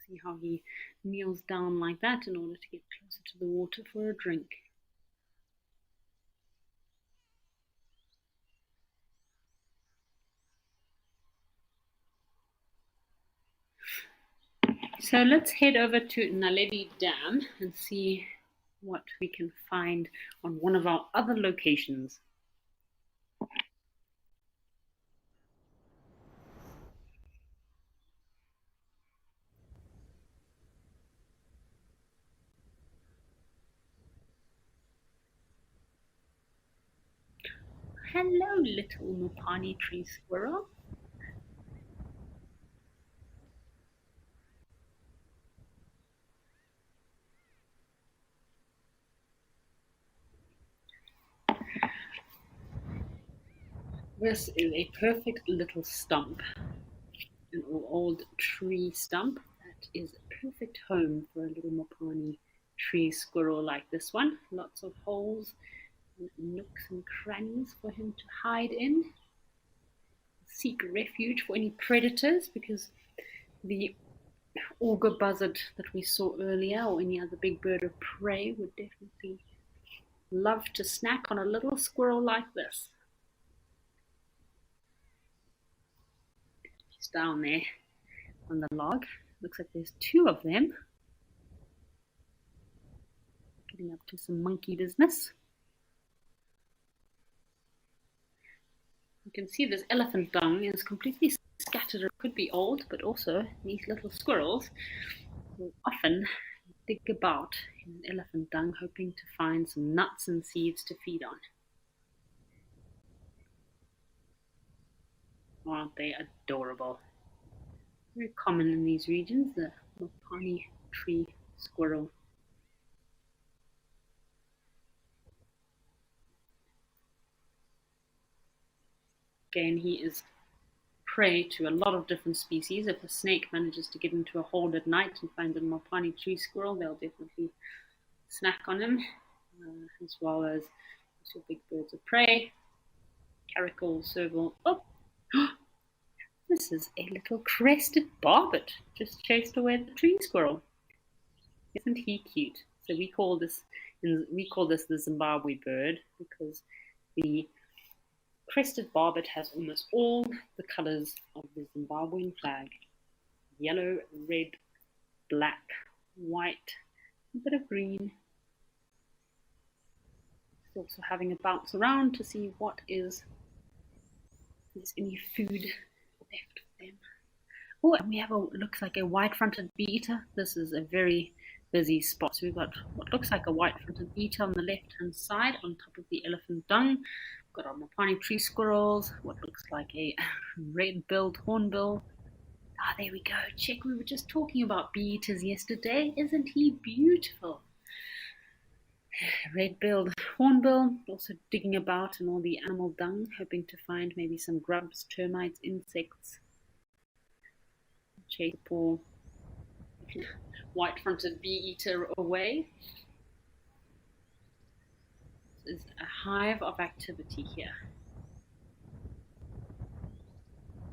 See how he kneels down like that in order to get closer to the water for a drink. So let's head over to Naledi Dam and see what we can find on one of our other locations. Hello, little Mopani tree squirrel. This is a perfect little stump, an old tree stump that is a perfect home for a little Mopani tree squirrel like this one. Lots of holes and nooks and crannies for him to hide in, seek refuge for any predators, because the auger buzzard that we saw earlier or any other big bird of prey would definitely love to snack on a little squirrel like this. Just down there on the log. Looks like there's two of them. Getting up to some monkey business. You can see this elephant dung is completely scattered. It could be old, but also these little squirrels will often dig about in elephant dung, hoping to find some nuts and seeds to feed on. Aren't they adorable? Very common in these regions, the Mopani tree squirrel. Again, he is prey to a lot of different species. If a snake manages to get into a hole at night and find a Mopani tree squirrel, they'll definitely snack on him, as well as your big birds of prey, caracal, serval. Oh, this is a little crested barbet just chased away the tree squirrel. Isn't he cute? So we call this the Zimbabwe bird because the crested barbet has almost all the colors of the Zimbabwean flag: yellow, red, black, white, a bit of green. He's also having a bounce around to see what is, if there's any food left for them. Oh, and we have looks like a white-fronted bee-eater. This is a very busy spot. So we've got what looks like a white-fronted bee-eater on the left-hand side on top of the elephant dung. We've got our Mopani tree squirrels, what looks like a red-billed hornbill. Ah, there we go. Check, we were just talking about bee-eaters yesterday. Isn't he beautiful? Red-billed hornbill, also digging about in all the animal dung, hoping to find maybe some grubs, termites, insects. Chase poor White-fronted bee-eater away. There's a hive of activity here.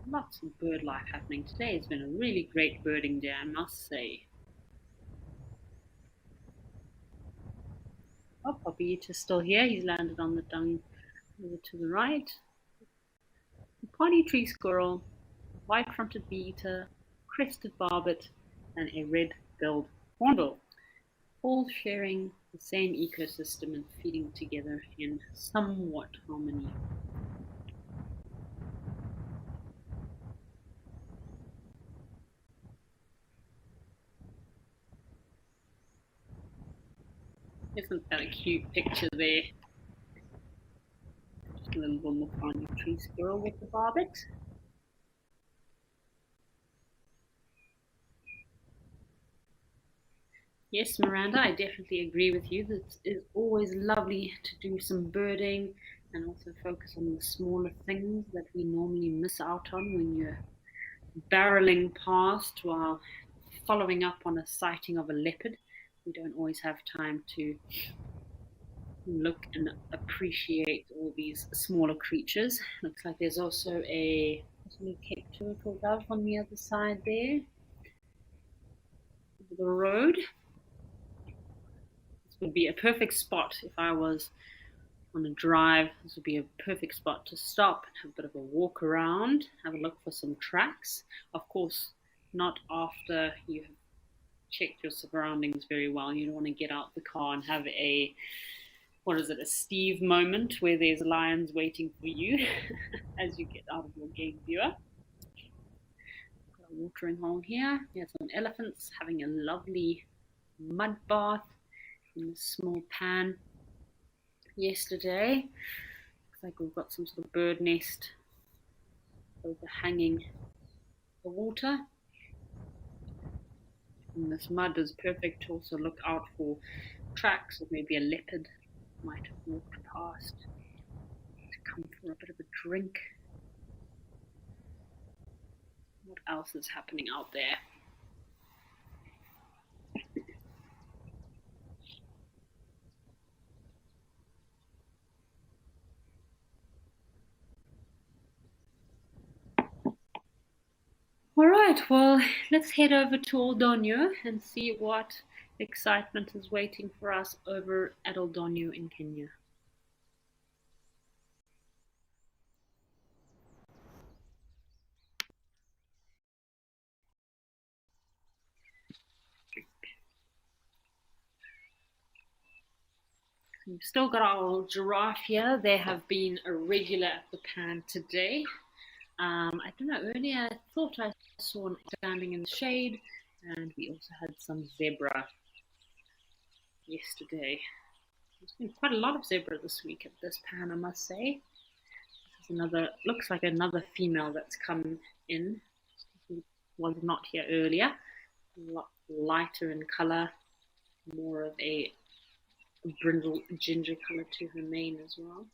Lots of bird life happening today. It's been a really great birding day, I must say. Oh, Poppy Eater's still here. He's landed on the dung over to the right. A potty tree squirrel, white-fronted bee-eater, crested barbet, and a red-billed hornbill, all sharing the same ecosystem and feeding together in somewhat harmony. Isn't that a cute picture there? Just a little Mopani tree squirrel with the barbet. Yes, Miranda, I definitely agree with you. It is always lovely to do some birding and also focus on the smaller things that we normally miss out on when you're barreling past while following up on a sighting of a leopard. We don't always have time to look and appreciate all these smaller creatures. Looks like there's also a Cape turtle dove on the other side there. The road. This would be a perfect spot if I was on a drive. This would be a perfect spot to stop, have a bit of a walk around, have a look for some tracks. Of course, not after you have checked your surroundings very well. You don't want to get out the car and have a Steve moment where there's lions waiting for you as you get out of your game viewer. Got a watering hole here. Here's some elephants having a lovely mud bath in a small pan yesterday. Looks like we've got some sort of bird nest overhanging the water. And this mud is perfect to also look out for tracks, or maybe a leopard might have walked past to come for a bit of a drink. What else is happening out there? All right, well, let's head over to Old Donyo and see what excitement is waiting for us over at Old Donyo in Kenya. We've still got our old giraffe here. They have been a regular at the pan today. I don't know, earlier I thought I saw one standing in the shade, and we also had some zebra yesterday. There's been quite a lot of zebra this week at this pan, I must say. This is another, looks like another female that's come in. She was not here earlier. A lot lighter in color, more of a brindle ginger color to her mane as well.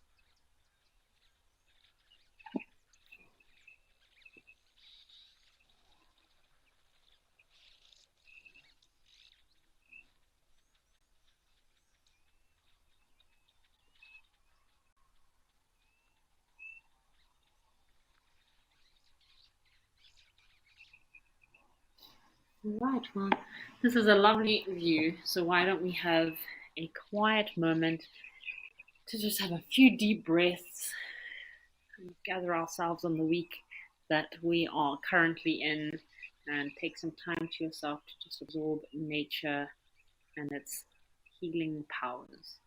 Right, well, this is a lovely view, so why don't we have a quiet moment to just have a few deep breaths and gather ourselves on the week that we are currently in, and take some time to yourself to just absorb nature and its healing powers.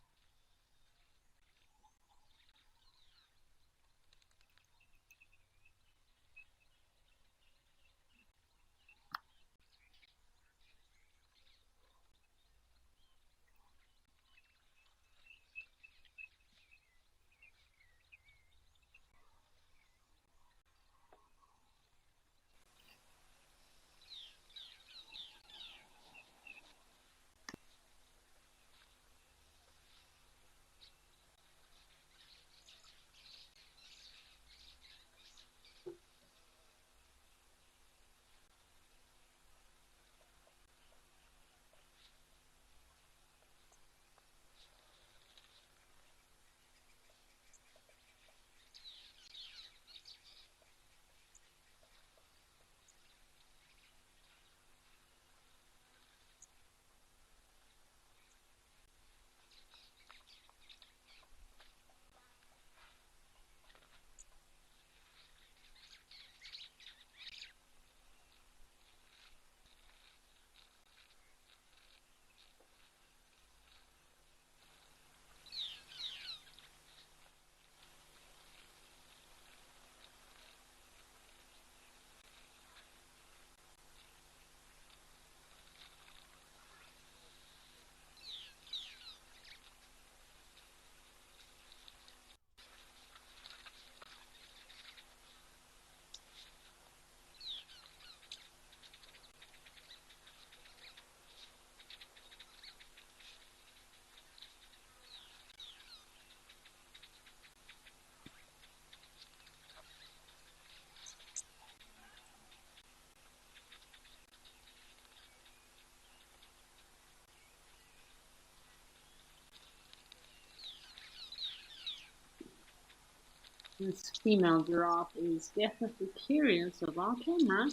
This female giraffe is definitely curious of our camera.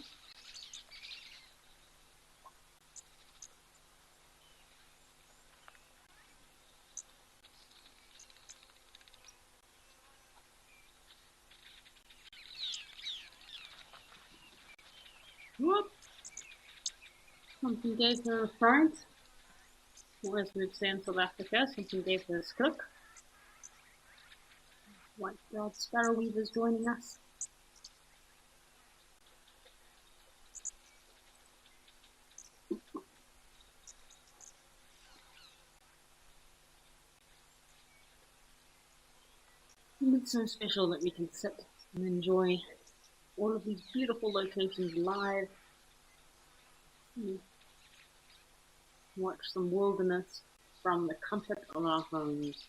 Whoop! Something gave her a fright. Or as we'd say in South Africa, something gave her a skrik. White-browed sparrow weavers joining us. And it's so special that we can sit and enjoy all of these beautiful locations live. Watch some wilderness from the comfort of our homes.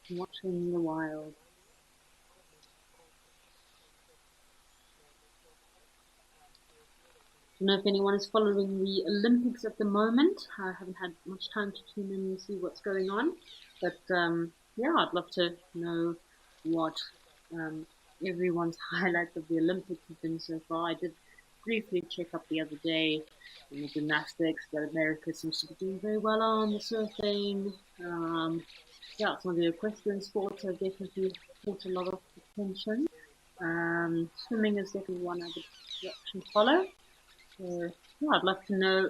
Watching the wild. I don't know if anyone is following the Olympics at the moment. I haven't had much time to tune in and see what's going on. But yeah, I'd love to know what everyone's highlights of the Olympics have been so far. I did briefly check up the other day in the gymnastics that America seems to be doing very well on, the surfing. Yeah, some of the equestrian sports have definitely caught a lot of attention. Swimming is definitely one I would watch and follow. So yeah, I'd love to know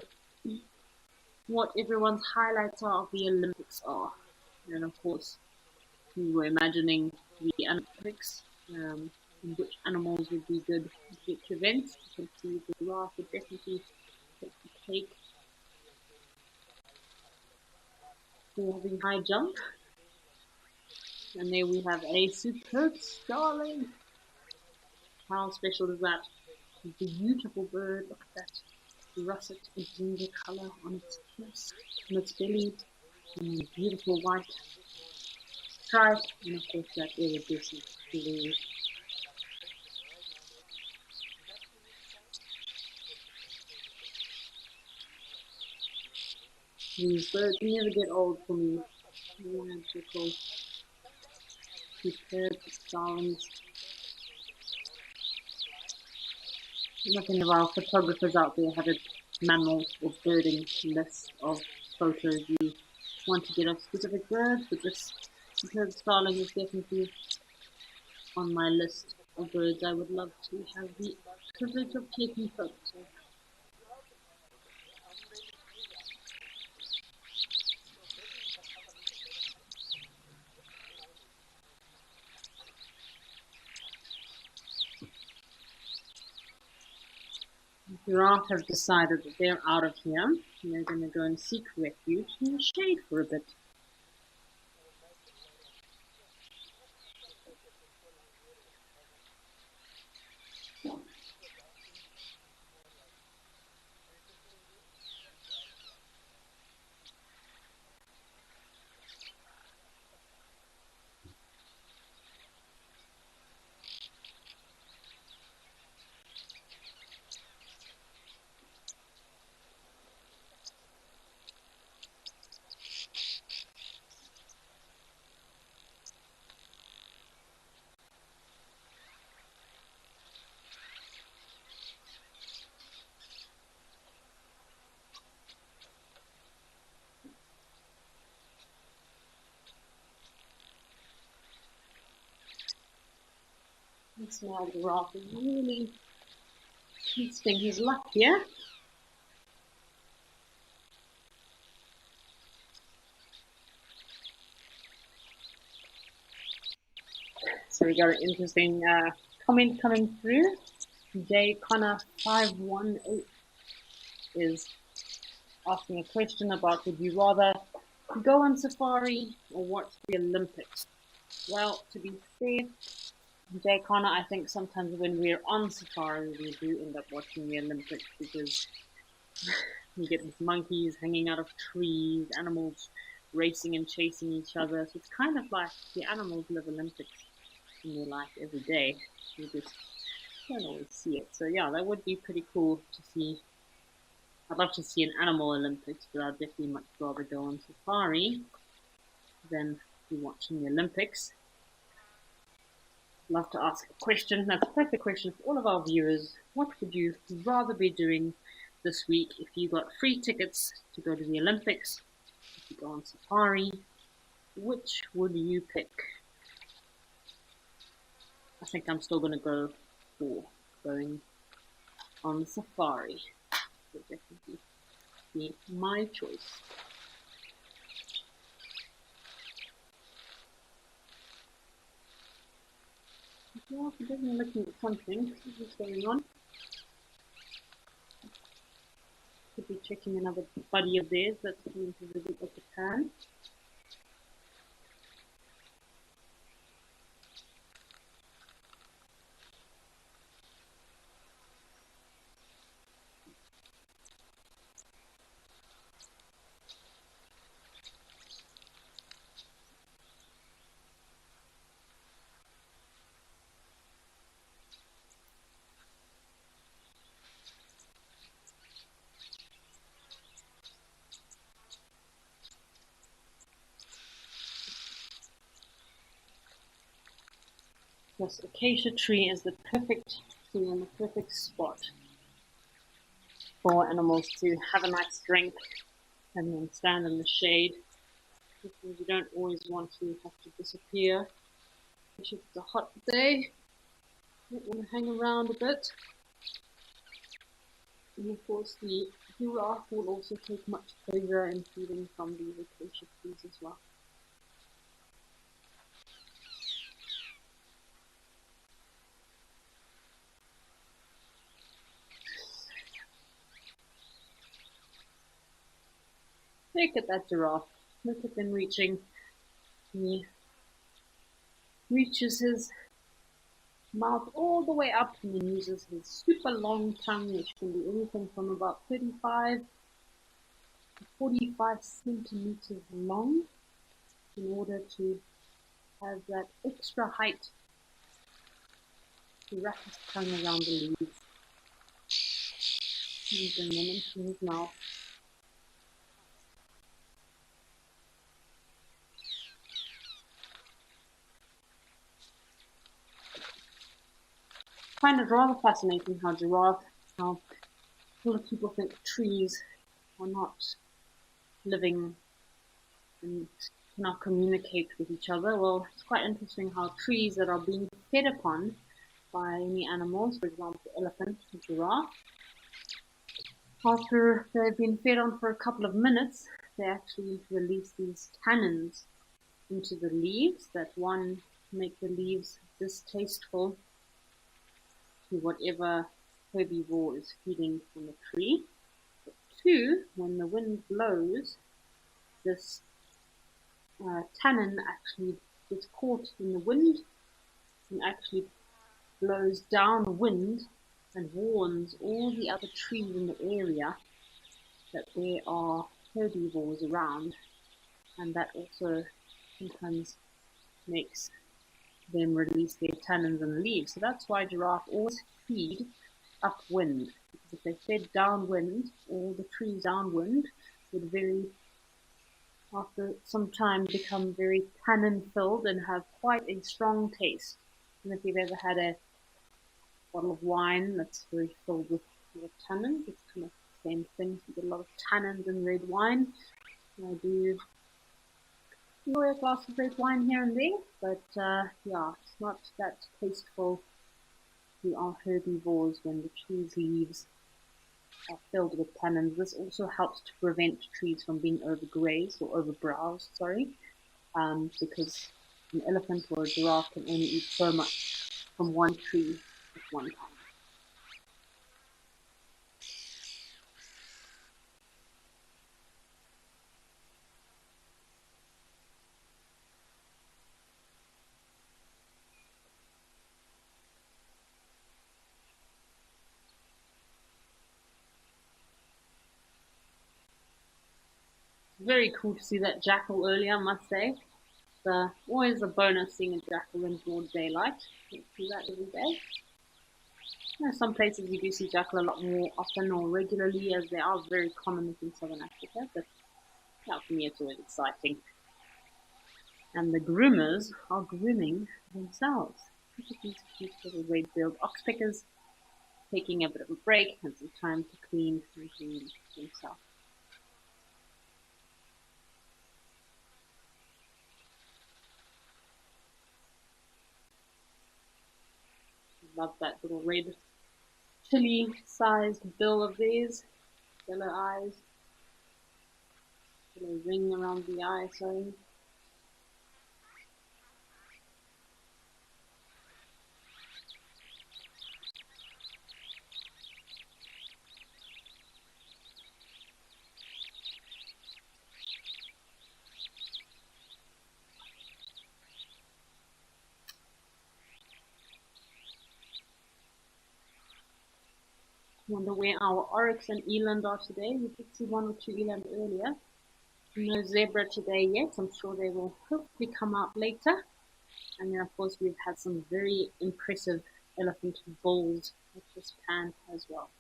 what everyone's highlights are of the Olympics are. And of course, we were imagining the Olympics, and which animals would be good at which events. You can see the giraffe would definitely take the cake for the high jump. And there we have a superb starling. How special is that? It's a beautiful bird. Look at that russet and ginger color on its chest, on its belly, and a beautiful white stripe, and of course that iridescent blue. These birds never get old for me. Magical, superb sounds. If any of our photographers out there have a mammal or birding list of photos you want to get of specific birds, but this superb starling is definitely on my list of birds I would love to have the privilege of taking photos of. The giraffe have decided that they're out of here and they're going to go and seek refuge in the shade for a bit. This male giraffe is really tasting his luck here. So we got an interesting comment coming through. J Connor 518 is asking a question about, would you rather go on safari or watch the Olympics? Well, to be fair, Jay Connor, I think sometimes when we're on safari, we do end up watching the Olympics because you get these monkeys hanging out of trees, animals racing and chasing each other. So it's kind of like the animals live Olympics in their life every day. You just don't always see it. So yeah, that would be pretty cool to see I'd love to see an animal Olympics, but I'd definitely much rather go on safari than be watching the Olympics. I'd love to ask a question. That's a perfect question for all of our viewers. What would you rather be doing this week if you got free tickets to go to the Olympics, if you go on safari? Which would you pick? I think I'm still going to go for going on safari. Would definitely be my choice. Well, I'm definitely looking at something. What's going on? Could be checking another buddy of theirs that's going to visit Japan. This acacia tree is the perfect tree and the perfect spot for animals to have a nice drink and then stand in the shade, because you don't always want to have to disappear, especially if it's a hot day. You want to hang around a bit. And of course the giraffe will also take much pleasure in feeding from these acacia trees as well. Look at that giraffe. Look at them reaching. He reaches his mouth all the way up and then uses his super long tongue, which can be anything from about 35 to 45 centimeters long, in order to have that extra height to wrap his tongue around the leaves and bring them into his mouth. I find it rather fascinating how a lot of people think trees are not living and cannot communicate with each other. Well, it's quite interesting how trees that are being fed upon by any animals, for example, elephant, giraffe, after they've been fed on for a couple of minutes, they actually release these tannins into the leaves that, one, make the leaves distasteful to whatever herbivore is feeding from the tree. But two, when the wind blows, this tannin actually gets caught in the wind and actually blows downwind and warns all the other trees in the area that there are herbivores around, and that also sometimes makes them release their tannins in the leaves. So that's why giraffe always feed upwind, because if they fed downwind, all the trees downwind would after some time become very tannin filled and have quite a strong taste. And if you've ever had a bottle of wine that's very filled with tannins, it's kind of the same thing. You get a lot of tannins in red wine. I do enjoy a glass of red wine here and there, but yeah, it's not that tasteful to our herbivores when the tree's leaves are filled with tannins. This also helps to prevent trees from being overgrazed or overbrowsed, because an elephant or a giraffe can only eat so much from one tree at one time. Very cool to see that jackal earlier, I must say. It's always a bonus seeing a jackal in broad daylight. You see that every day. Some places you do see jackal a lot more often or regularly, as they are very common within southern Africa, but yeah, for me it's always exciting. And the groomers are grooming themselves. Look at these cute little red-billed oxpeckers taking a bit of a break and some time to clean and groom themselves. Love that little red chili-sized bill of theirs. Yellow eyes. Little ring around the eye, sorry. Wonder where our oryx and eland are today. We did see 1 or 2 eland earlier. No zebra today yet. I'm sure they will hopefully come out later. And then, of course, we've had some very impressive elephant bulls at this pan as well.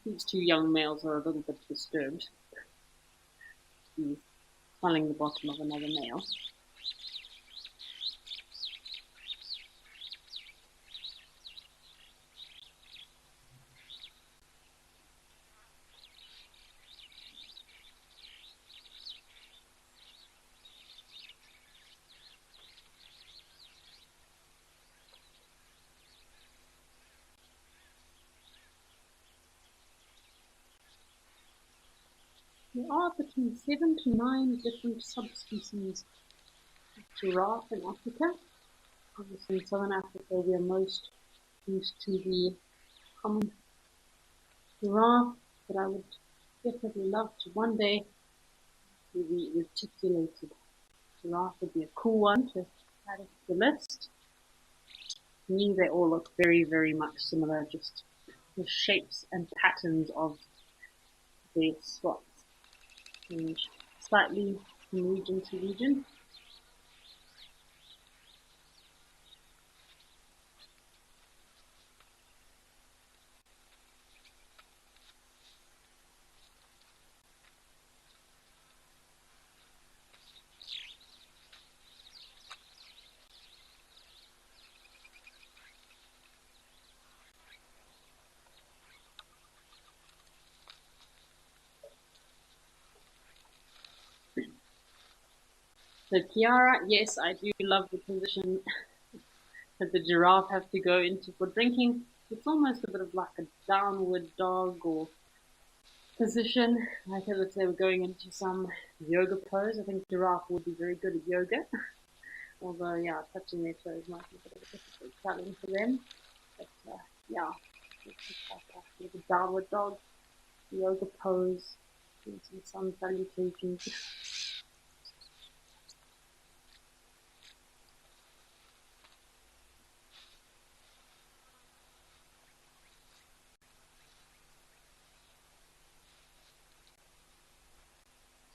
These 2 young males are a little bit disturbed. He's smelling the bottom of another male. There are between 7 to 9 different subspecies of giraffe in Africa. Obviously, in southern Africa, we are most used to the common giraffe, but I would definitely love to one day see the reticulated giraffe. Would be a cool one to add to the list. To me, they all look very, very much similar, just the shapes and patterns of their spots change slightly from region to region. So Kiara, yes, I do love the position that the giraffe have to go into for drinking. It's almost a bit of like a downward dog or position, like as if they were going into some yoga pose. I think giraffe would be very good at yoga, although yeah, touching their toes might be a bit of a difficult challenge for them. But yeah, it's like a downward dog, yoga pose, and some sun salutations.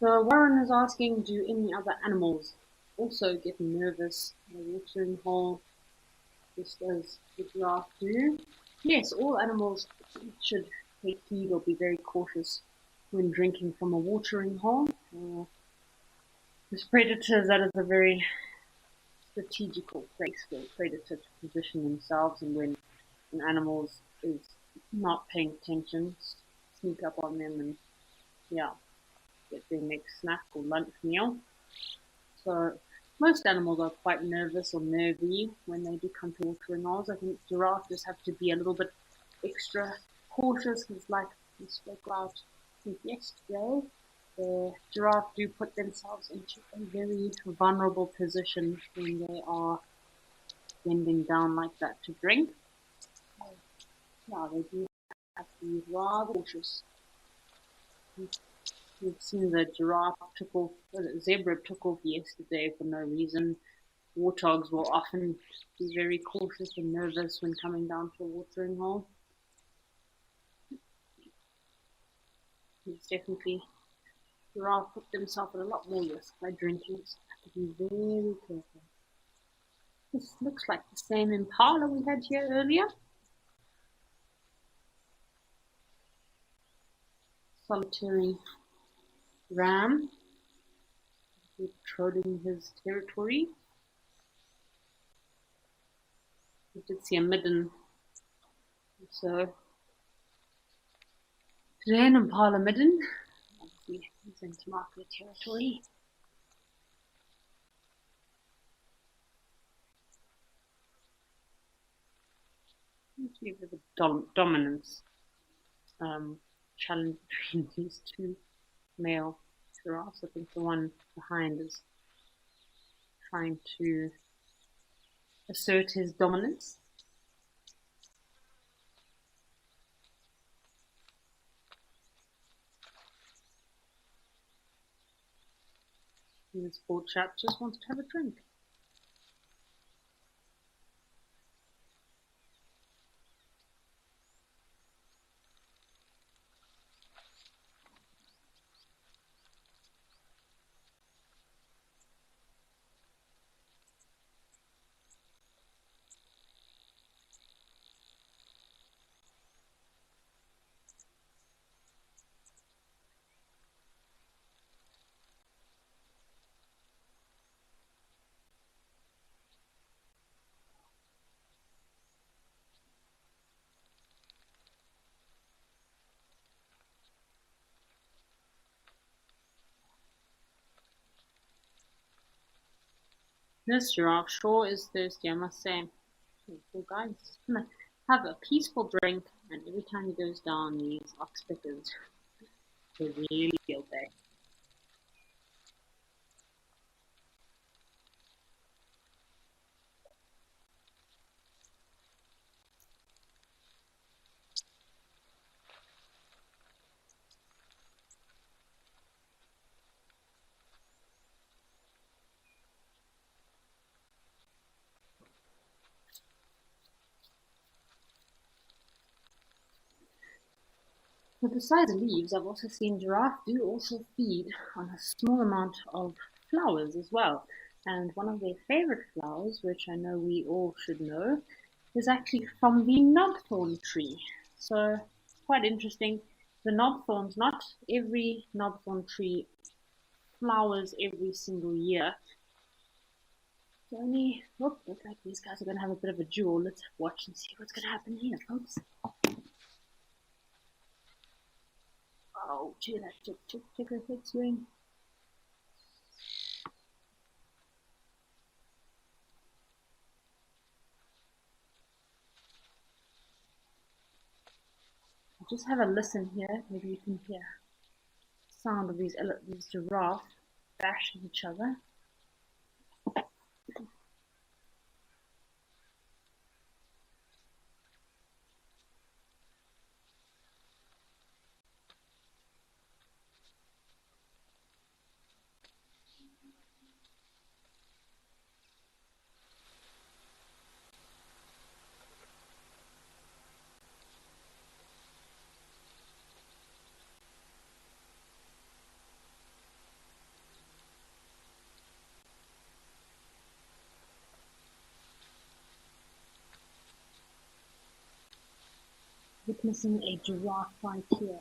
So Warren is asking, do any other animals also get nervous in a watering hole, just as the giraffe do? Yes, all animals should take heed or be very cautious when drinking from a watering hole. As predators, that is a very strategical place for a predator to position themselves, and when an animal is not paying attention, sneak up on them and yeah, get their next snack or lunch meal. So most animals are quite nervous or nervy when they do come to watering holes. I think giraffes just have to be a little bit extra cautious because, like we spoke about yesterday, the giraffe do put themselves into a very vulnerable position when they are bending down like that to drink. So, yeah, they do have to be rather cautious. We've seen the giraffe took off, the zebra took off yesterday for no reason. Warthogs will often be very cautious and nervous when coming down to a watering hole. It's definitely Giraffe put himself at a lot more risk by drinking, so I have to be very careful. This looks like the same impala we had here earlier. Solitary ram, patrolling his territory. We did see a midden, so today an impala midden. Obviously, he's into market territory. Actually, there's a dominance challenge between these two male giraffes. I think the one behind is trying to assert his dominance. And this poor chap just wanted to have a drink. This giraffe sure is thirsty, I must say. Poor guy, he's just gonna have a peaceful drink, and every time he goes down these oxpickers, they really feel bad. But besides leaves, I've also seen giraffe do also feed on a small amount of flowers as well. And one of their favorite flowers, which I know we all should know, is actually from the knobthorn tree. So quite interesting. The knobthorns, not every knobthorn tree flowers every single year. So only, oh, looks like these guys are going to have a bit of a duel. Let's watch and see what's going to happen here, folks. Oh, gee, that check her head swing. Just have a listen here. Maybe you can hear the sound of these giraffe bashing each other. Witnessing a giraffe fight here.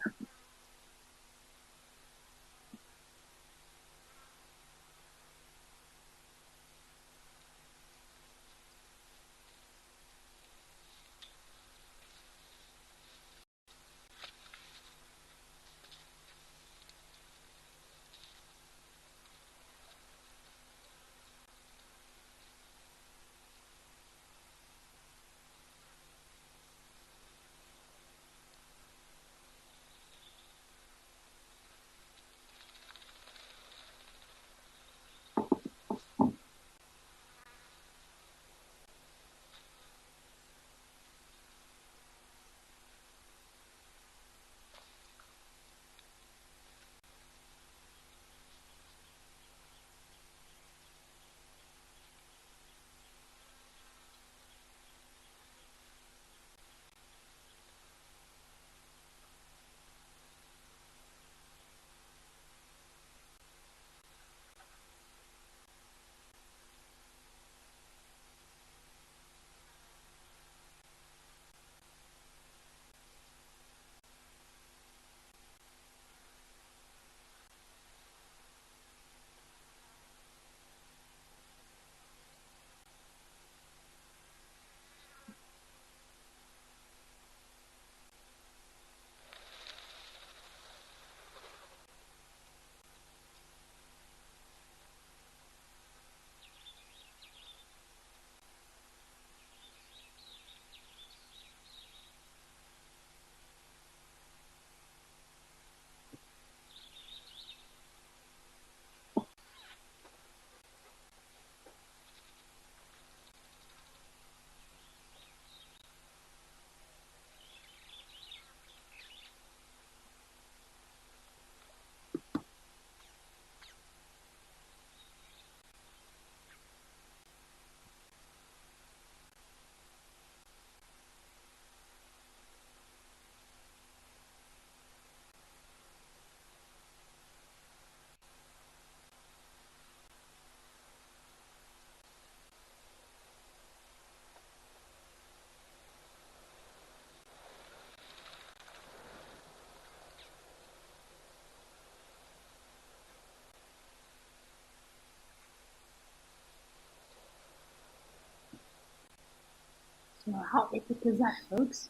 So how epic is that, folks?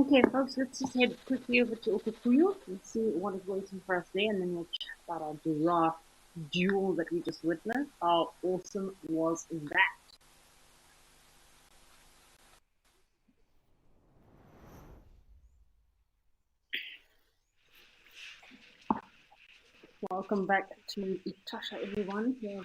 Okay, folks, let's just head quickly over to Okupuyo and see what is waiting for us there, and then we'll chat about our giraffe duel that we just witnessed. How awesome was that? Welcome back to Etosha, everyone, here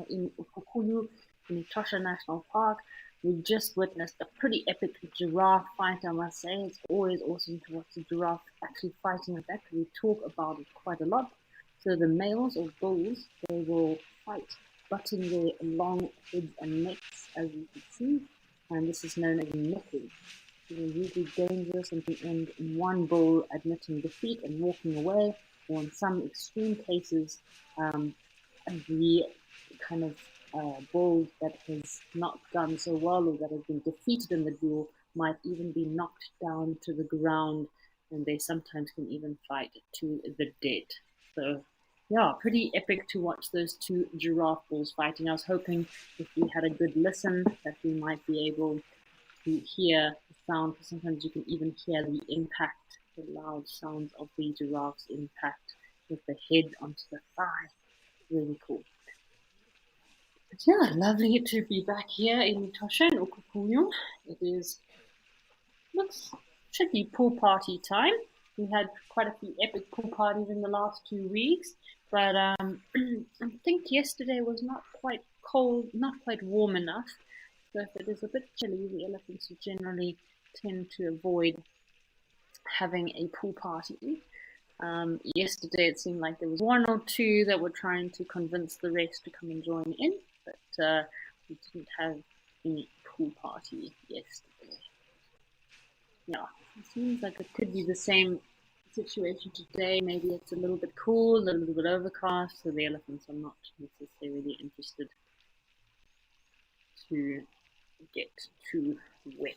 in Ukukuyu, in Etosha National Park. We just witnessed a pretty epic giraffe fight, I must say. It's always awesome to watch a giraffe actually fighting like that, because we talk about it quite a lot. So the males or bulls, they will fight, butting their long heads and necks, as you can see, and this is known as necking. It is usually dangerous and can end in one bull admitting defeat and walking away, or in some extreme cases, the kind of bull that has not done so well or that has been defeated in the duel might even be knocked down to the ground, and they sometimes can even fight to the dead. So, yeah, pretty epic to watch those two giraffe bulls fighting. I was hoping if we had a good listen that we might be able to hear the sound, because sometimes you can even hear the impact, the loud sounds of the giraffe's impact with the head onto the thigh. Really cool. But yeah, lovely to be back here in Etosha in Okupuyu. It is should be pool party time. We had quite a few epic pool parties in the last 2 weeks, but I think yesterday was not quite cold, not quite warm enough. So if it is a bit chilly, the elephants generally tend to avoid having a pool party. Yesterday it seemed like there was one or two that were trying to convince the rest to come and join in, but we didn't have any pool party yesterday. Yeah, it seems like it could be the same situation today. Maybe it's a little bit cool, a little bit overcast, so the elephants are not necessarily interested to get too wet.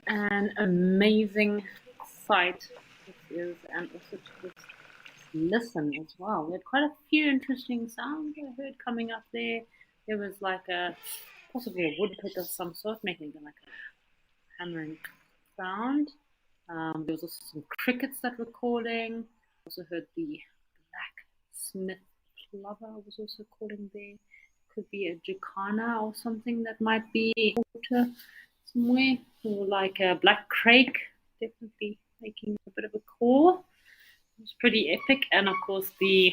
an amazing sight this is, and also to just listen as well. We had quite a few interesting sounds I heard coming up there. There was like a possibly a woodpecker of some sort making like a hammering sound. There was also some crickets that were calling. Also heard the blacksmith plover was also calling there. Could be a jacana or something that might be water somewhere, or like a black crake, definitely making a bit of a call. It was pretty epic, and of course the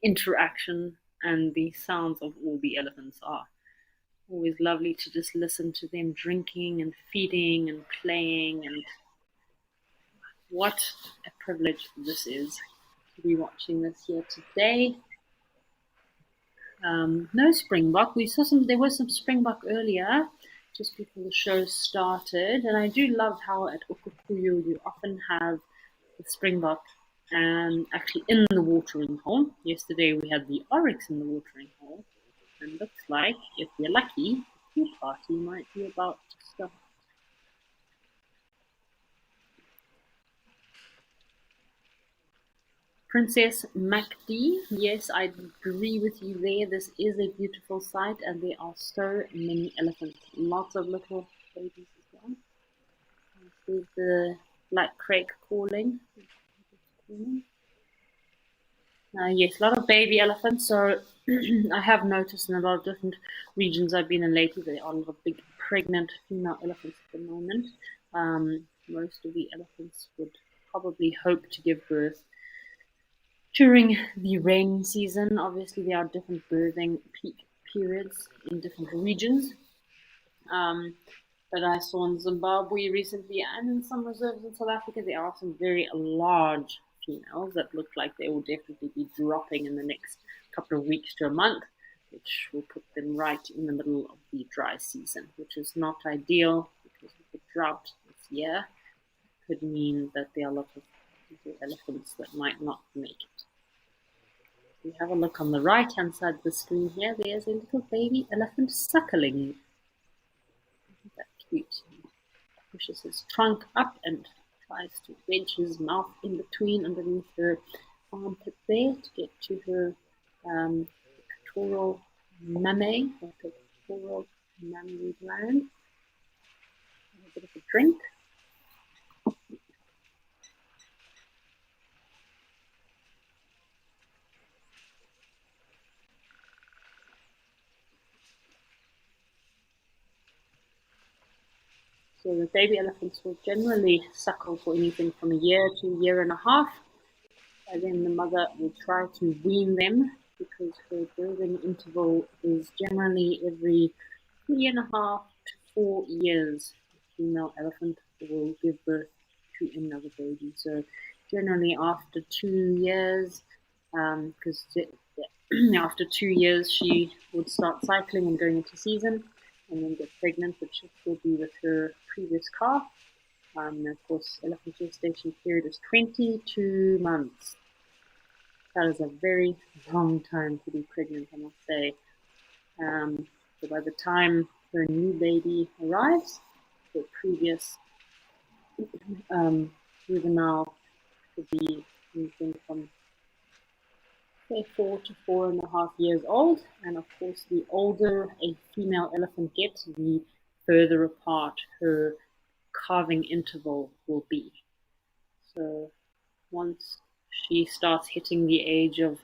interaction and the sounds of all the elephants are always lovely to just listen to them drinking and feeding and playing, and what a privilege this is to be watching this here today. No springbok. We saw there was some springbok earlier, just before the show started, and I do love how at Ukukuyu you often have the springbok actually in the watering hole. Yesterday we had the oryx in the watering hole, and looks like, if you're lucky, the pool party might be about to start. Princess MacD, yes, I agree with you there. This is a beautiful sight, and there are so many elephants. Lots of little babies as well. There's the black crake calling. Yes, a lot of baby elephants. So I have noticed in a lot of different regions I've been in lately, there are a lot of big pregnant female elephants at the moment. Most of the elephants would probably hope to give birth during the rain season. Obviously, there are different birthing peak periods in different regions. But I saw in Zimbabwe recently, and in some reserves in South Africa, there are some very large females that look like they will definitely be dropping in the next couple of weeks to a month, which will put them right in the middle of the dry season, which is not ideal because of the drought this year. It could mean that there are a lot of elephants that might not make it. If you have a look on the right hand side of the screen here, there's a little baby elephant suckling. Isn't that cute? He pushes his trunk up and tries to wedge his mouth in between underneath her armpit there to get to her pectoral mammary, or pectoral mammary gland. A bit of a drink. So the baby elephants will generally suckle for anything from a year to a year and a half, and then the mother will try to wean them, because her birthing interval is generally every 3.5 to 4 years. A female elephant will give birth to another baby. So generally after 2 years, because after 2 years she would start cycling and going into season, and then get pregnant, which will be with her previous calf. And of course, elephant gestation period is 22 months. That is a very long time to be pregnant, I must say. So by the time her new baby arrives, the previous juvenile could be anything from, say, 4 to 4.5 years old. And of course, the older a female elephant gets, the further apart her calving interval will be. So once she starts hitting the age of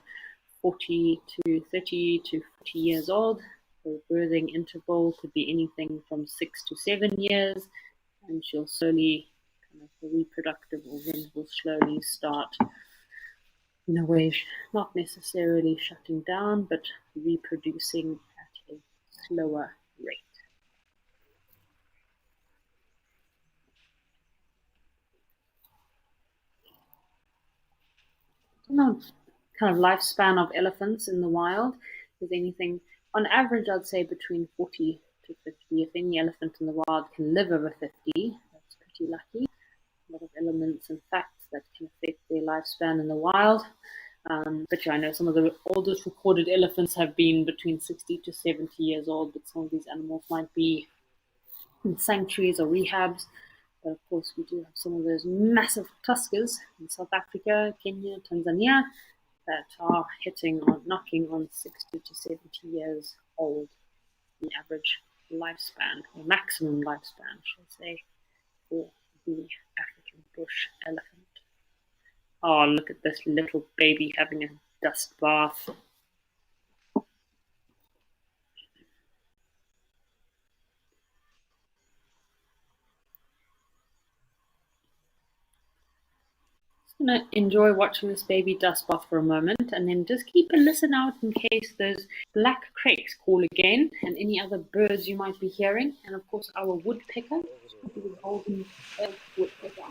40 to 30 to 40 years old, the birthing interval could be anything from 6 to 7 years, and she'll slowly, the reproductive organs will slowly start, in a way, not necessarily shutting down, but reproducing at a slower rate. Kind of lifespan of elephants in the wild is anything, on average, I'd say between 40 to 50. If any elephant in the wild can live over 50, that's pretty lucky. A lot of elements and facts that can affect their lifespan in the wild. But yeah, I know some of the oldest recorded elephants have been between 60 to 70 years old, but some of these animals might be sanctuaries or rehabs. But of course, we do have some of those massive tuskers in South Africa, Kenya, Tanzania that are knocking on 60 to 70 years old, the average lifespan, or maximum lifespan, should I say, for the African bush elephant. Oh, look at this little baby having a dust bath. Gonna enjoy watching this baby dust bath for a moment and then just keep a listen out in case those black crakes call again and any other birds you might be hearing. And of course, our woodpecker, the golden woodpecker.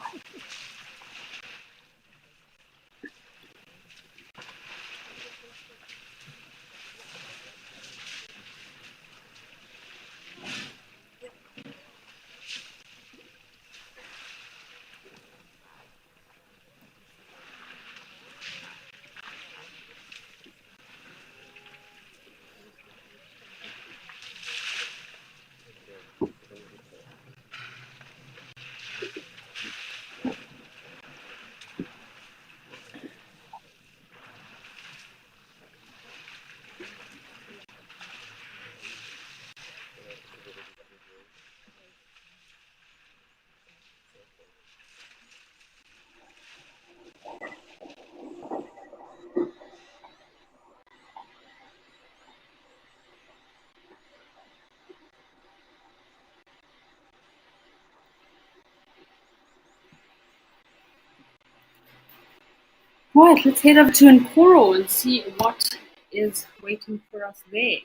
Right, let's head over to Nkoro and see what is waiting for us there.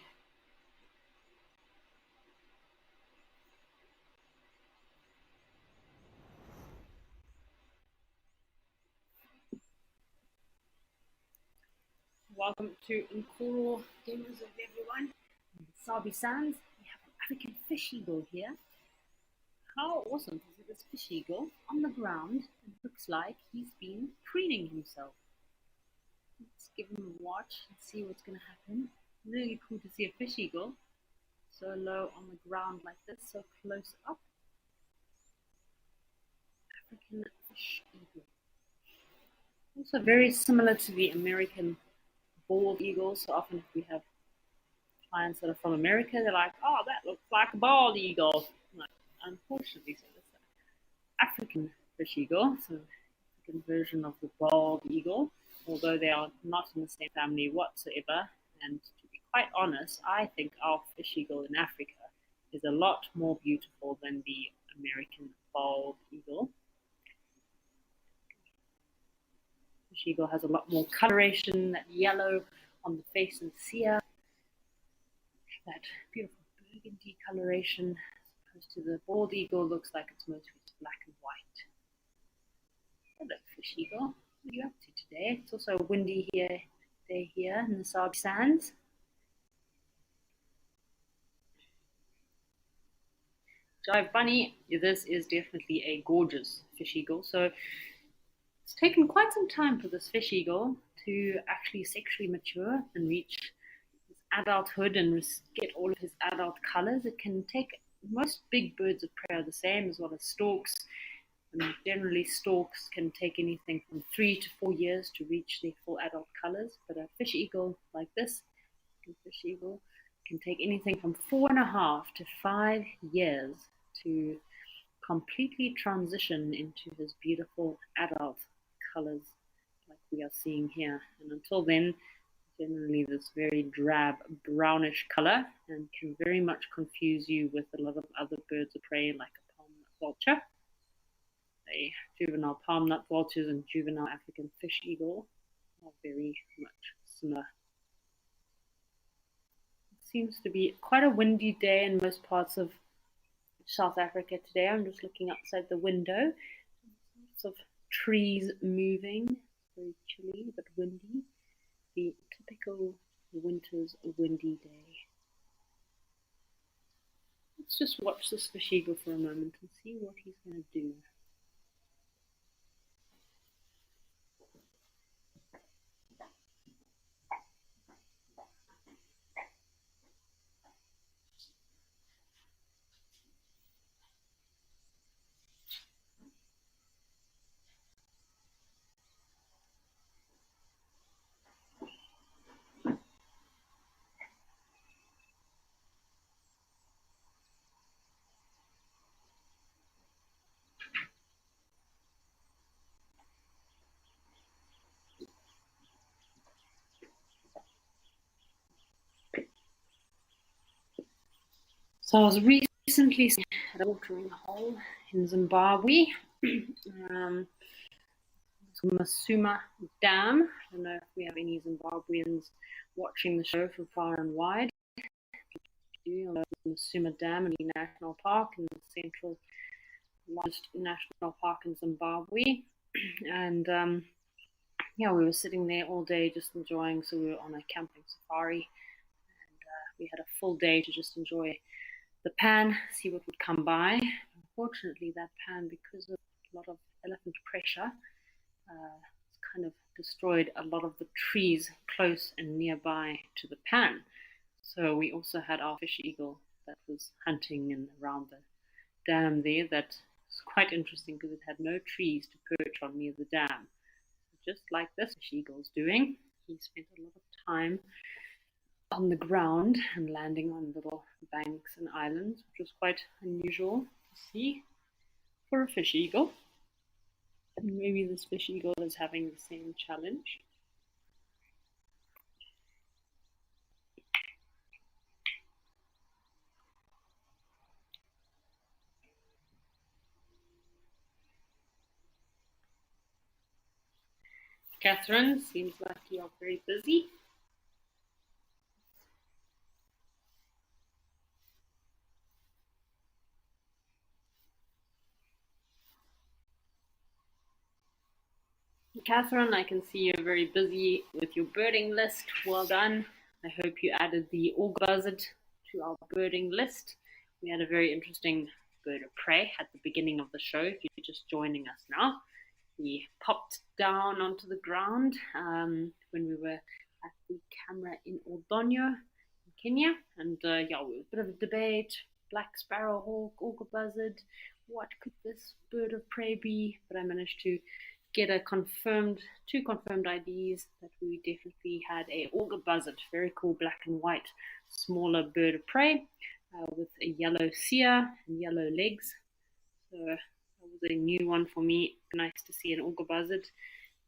Welcome to Nkoro, Game Reserve, everyone. Sabi Sands, we have an African fish eagle here. How awesome is this fish eagle on the ground? It looks like he's been preening himself. Let's give him a watch and see what's going to happen. Really cool to see a fish eagle so low on the ground like this, so close up. African fish eagle. Also very similar to the American bald eagle. So often if we have clients that are from America, they're like, oh, that looks like a bald eagle. Like, unfortunately, so it's an African fish eagle, so African version of the bald eagle, although they are not in the same family whatsoever. And to be quite honest, I think our fish eagle in Africa is a lot more beautiful than the American bald eagle. Fish eagle has a lot more coloration, that yellow on the face and cere, that beautiful burgundy coloration, as opposed to the bald eagle looks like it's mostly black and white. Hello, fish eagle. What are you up to today? It's also a windy day here in the Sabi Sands. Jive Bunny, this is definitely a gorgeous fish eagle. So it's taken quite some time for this fish eagle to actually sexually mature and reach his adulthood and get all of his adult colors. It can take, most big birds of prey are the same, as well as storks. And generally, storks can take anything from 3 to 4 years to reach their full adult colors. But a fish eagle like this, fish eagle, can take anything from 4.5 to 5 years to completely transition into his beautiful adult colors like we are seeing here. And until then, generally this very drab brownish color and can very much confuse you with a lot of other birds of prey like a palm nut vulture. A juvenile palm nut vultures and juvenile African fish eagle are very much similar. It seems to be quite a windy day in most parts of South Africa today. I'm just looking outside the window. Lots of trees moving. Very chilly but windy. The typical winter's windy day. Let's just watch this fish eagle for a moment and see what he's going to do. So I was recently at a watering hole in Zimbabwe, Masuma Dam. I don't know if we have any Zimbabweans watching the show from far and wide. Masuma Dam in the National Park in the central largest national park in Zimbabwe. And yeah, we were sitting there all day just enjoying. So we were on a camping safari, and we had a full day to just enjoy the pan, see what would come by. Unfortunately, that pan, because of a lot of elephant pressure, it's kind of destroyed a lot of the trees close and nearby to the pan. So we also had our fish eagle that was hunting and around the dam there. That was quite interesting because it had no trees to perch on near the dam. Just like this fish eagle's doing, he spent a lot of time on the ground and landing on little banks and islands, which was quite unusual to see for a fish eagle. And maybe this fish eagle is having the same challenge. Catherine, seems like you're very busy. Catherine, I can see you're very busy with your birding list. Well done. I hope you added the auger buzzard to our birding list. We had a very interesting bird of prey at the beginning of the show. If you're just joining us now, he popped down onto the ground when we were at the camera in Ordonyo, in Kenya. And yeah, we were a bit of a debate. Black sparrowhawk, auger buzzard. What could this bird of prey be? But I managed to get two confirmed IDs that we definitely had a auger buzzard, very cool black and white, smaller bird of prey with a yellow cere and yellow legs. So that was a new one for me. Nice to see an auger buzzard,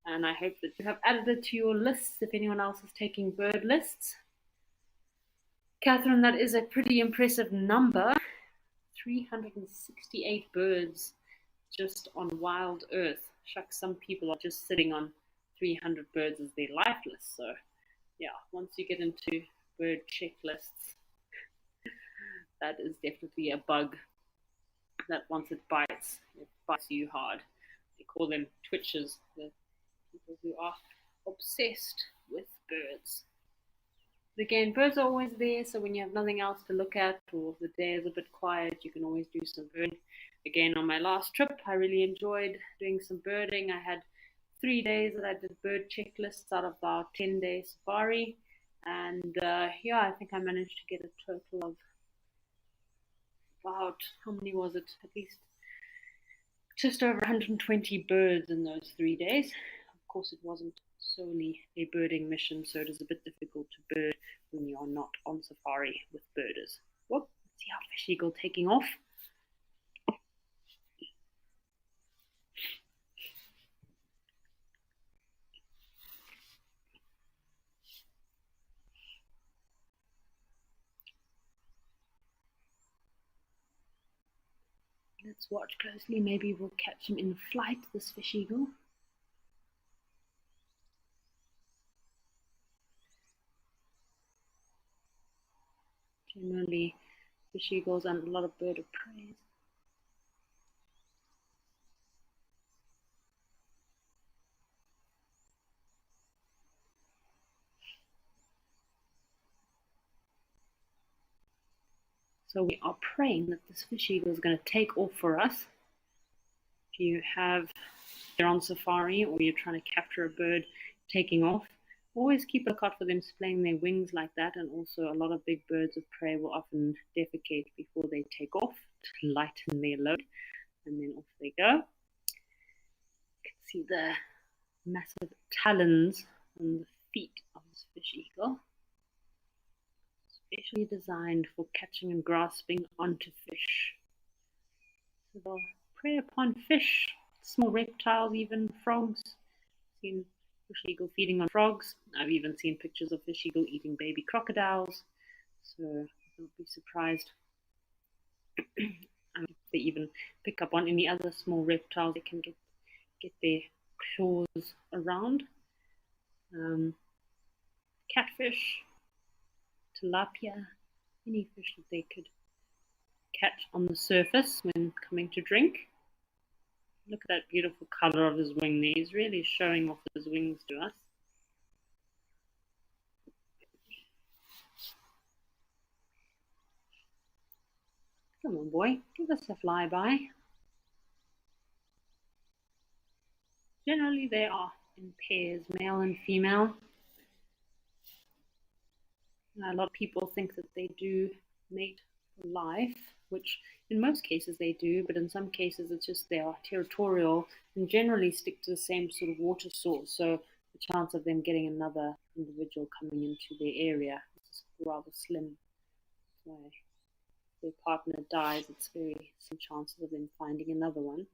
and I hope that you have added it to your lists if anyone else is taking bird lists. Catherine, that is a pretty impressive number. 368 birds just on wild earth. Shucks, some people are just sitting on 300 birds as their lifeless. So yeah, once you get into bird checklists, that is definitely a bug that once it bites you hard. They call them twitchers, the people who are obsessed with birds. But again, birds are always there, so when you have nothing else to look at or the day is a bit quiet, you can always do some birding. Again, on my last trip, I really enjoyed doing some birding. I had 3 days that I did bird checklists out of our 10-day safari. And yeah, I think I managed to get a total of about, how many was it? At least just over 120 birds in those 3 days. Of course, it wasn't solely a birding mission, so it is a bit difficult to bird when you are not on safari with birders. Whoop, let's see our fish eagle taking off. Let's watch closely. Maybe we'll catch him in flight, this fish eagle. Generally, fish eagles and a lot of bird of prey. So we are praying that this fish eagle is going to take off for us. If you're on safari or you're trying to capture a bird taking off, always keep a lookout for them splaying their wings like that. And also, a lot of big birds of prey will often defecate before they take off to lighten their load, and then off they go. You can see the massive talons on the feet of this fish eagle, specially designed for catching and grasping onto fish. So they'll prey upon fish, small reptiles, even frogs. I've seen fish eagle feeding on frogs. I've even seen pictures of fish eagle eating baby crocodiles. So don't be surprised If they even pick up on any other small reptiles, they can get their claws around. Catfish, tilapia, any fish that they could catch on the surface when coming to drink. Look at that beautiful color of his wing there. He's really showing off his wings to us. Come on, boy, give us a flyby. Generally, they are in pairs, male and female. A lot of people think that they do mate for life, which in most cases they do, but in some cases it's just they are territorial and generally stick to the same sort of water source. So the chance of them getting another individual coming into their area is rather slim. So if their partner dies, it's very slim chances of them finding another one.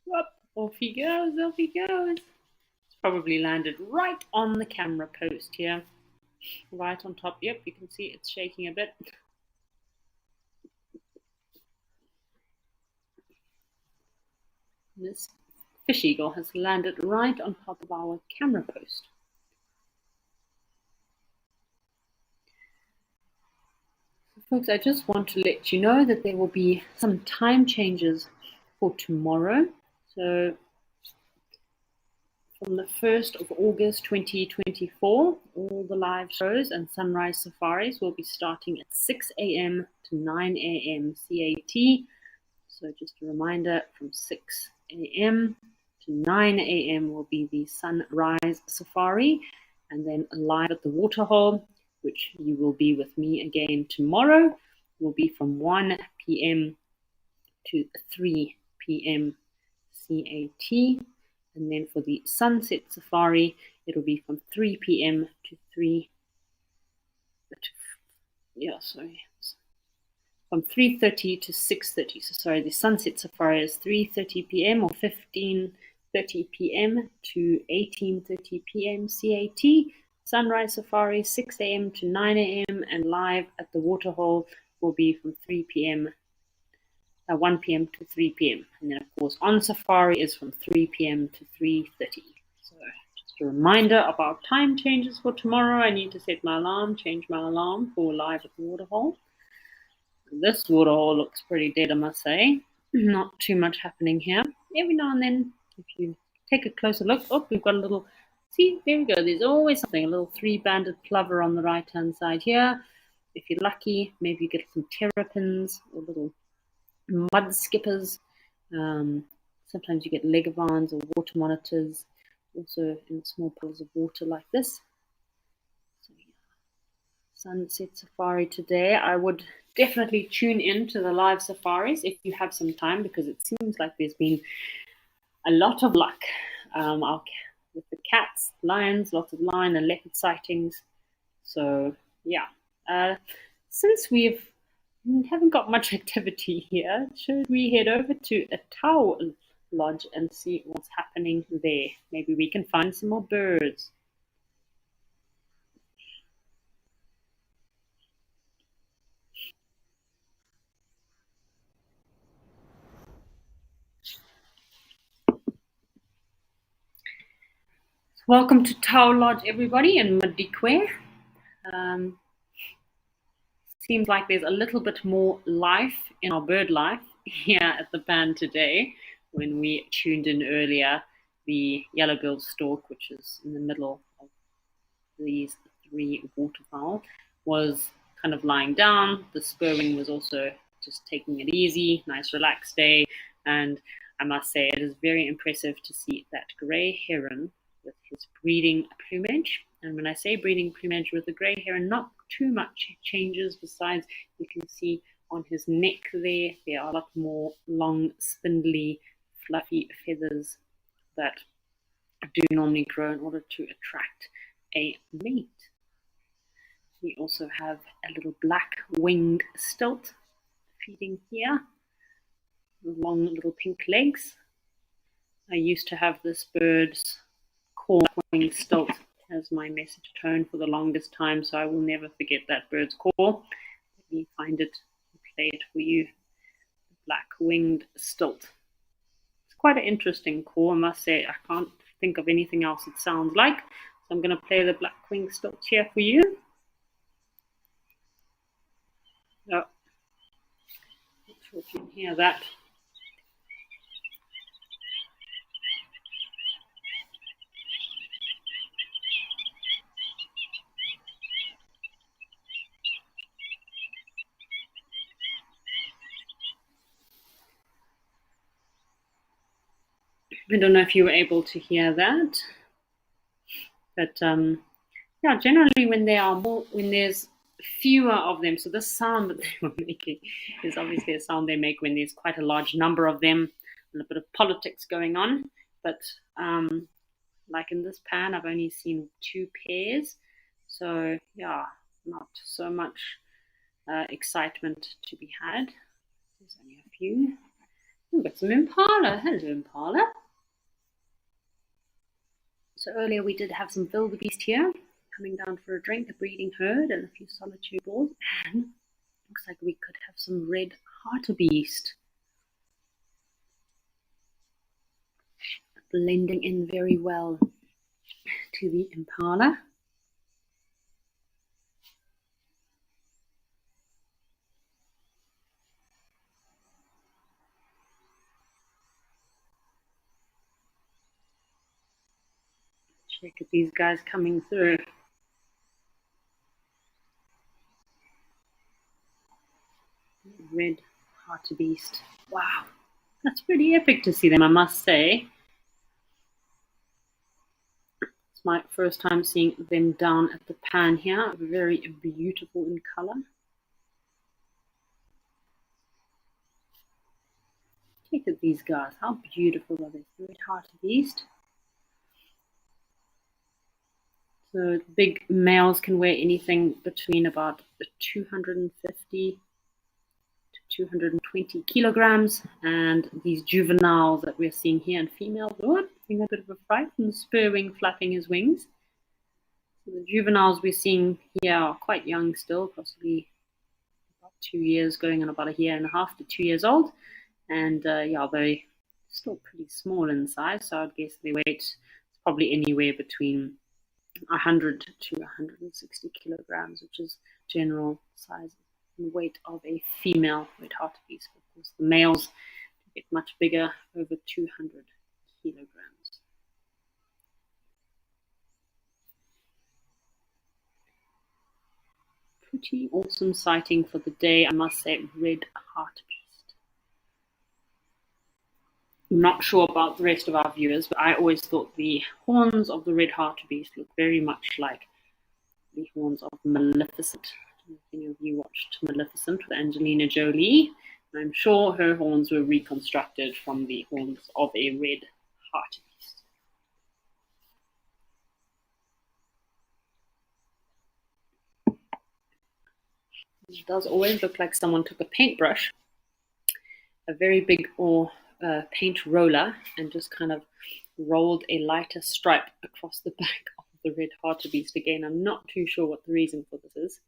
Whoop, off he goes, off he goes. It's probably landed right on the camera post here. Right on top. Yep, you can see it's shaking a bit. This fish eagle has landed right on top of our camera post. So folks, I just want to let you know that there will be some time changes for tomorrow. So from the 1st of August 2024, all the live shows and sunrise safaris will be starting at 6 a.m. to 9 a.m. CAT. So just a reminder, from 6 a.m. to 9 a.m. will be the sunrise safari, and then live at the waterhole, which you will be with me again tomorrow, will be from 1 p.m. to 3 p.m. CAT. And then for the sunset safari, it'll be from 3 p.m. to from 3:30 to 6:30. So sorry, the sunset safari is 3:30 p.m. or 15:30 p.m. to 18:30 p.m. CAT. Sunrise safari 6 a.m. to 9 a.m. and live at the waterhole will be from 3 p.m. 1 p.m. to 3 p.m. And then, of course, on safari is from 3 p.m. to 3:30. So just a reminder of our time changes for tomorrow. I need to set my alarm, change my alarm for live at the waterhole. This waterhole looks pretty dead, I must say. Not too much happening here. Every now and then, if you take a closer look, oh, we've got a little, see, there we go. There's always something, a little three-banded plover on the right-hand side here. If you're lucky, maybe you get some terrapins or little mud skippers. Sometimes you get legavans or water monitors, also in small pools of water like this. So, yeah. Sunset safari today. I would definitely tune in to the live safaris if you have some time, because it seems like there's been a lot of luck with the cats, lions, lots of lion and leopard sightings. So yeah, since we haven't got much activity here, should we head over to a Tau lodge and see what's happening there? Maybe we can find some more birds. Welcome to Tau Lodge, everybody, in Madikwe. Seems like there's a little bit more life in our bird life here at the band today. When we tuned in earlier, the yellow-billed stork, which is in the middle of these three waterfowl, was kind of lying down. The spurwing was also just taking it easy, nice relaxed day. And I must say, it is very impressive to see that grey heron with his breeding plumage. And when I say breeding plumage with the grey heron, not too much changes besides you can see on his neck there are a lot more long, spindly, fluffy feathers that do normally grow in order to attract a mate. We also have a little black winged stilt feeding here, long little pink legs. I used to have this bird's call winged stilt as my message tone for the longest time, so I will never forget that bird's call. Let me find it and play it for you. Black winged stilt. It's quite an interesting call, I must say. I can't think of anything else it sounds like, so I'm going to play the black winged stilt here for you. Oh, not sure if you can hear that. I don't know if you were able to hear that, but yeah, generally when there's fewer of them, so the sound that they were making is obviously a sound they make when there's quite a large number of them, and a bit of politics going on. But like in this pan, I've only seen 2 pairs, so yeah, not so much excitement to be had. There's only a few. We've got some impala. Hello, impala. So earlier we did have some wildebeest here, coming down for a drink, a breeding herd, and a few solitude bulls. And looks like we could have some red hartebeest. Blending in very well to the impala. Check at these guys coming through. Red hartebeest. Wow, that's pretty epic to see them, I must say. It's my first time seeing them down at the pan here. Very beautiful in color. Check at these guys. How beautiful are they? Red hartebeest. So big males can weigh anything between about 250 to 220 kilograms, and these juveniles that we're seeing here in females, having a bit of a fright from the spur wing flapping his wings. So the juveniles we're seeing here are quite young still, possibly about 2 years, going on about 1.5 to 2 years old, and yeah, they're still pretty small in size, so I'd guess their weight is probably anywhere between 100 to 160 kilograms, which is general size and weight of a female red hartebeest. Of course, the males get much bigger, over 200 kilograms. Pretty awesome sighting for the day, I must say. Red hartebeest. I'm not sure about the rest of our viewers, but I always thought the horns of the red hartebeest look very much like the horns of Maleficent. I don't know if any of you watched Maleficent with Angelina Jolie. I'm sure her horns were reconstructed from the horns of a red hartebeest. It does always look like someone took a paintbrush, a very big paint roller, and just kind of rolled a lighter stripe across the back of the red hartebeest. Again, I'm not too sure what the reason for this is,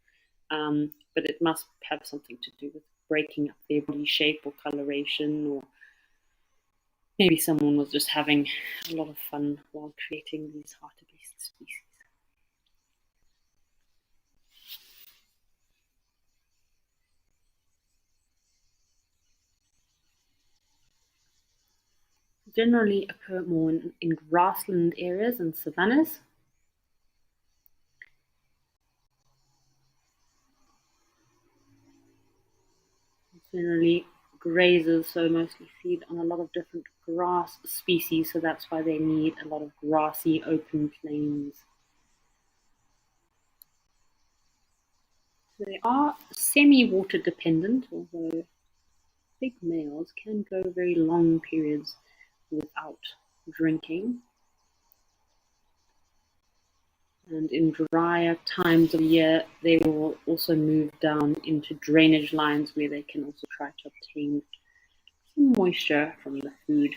but it must have something to do with breaking up their body shape or coloration, or maybe someone was just having a lot of fun while creating these hartebeest species. Generally occur more in grassland areas and savannas. Generally grazers, so mostly feed on a lot of different grass species, so that's why they need a lot of grassy open plains. So they are semi-water dependent, although big males can go very long periods without drinking. And in drier times of year, they will also move down into drainage lines where they can also try to obtain some moisture from the food.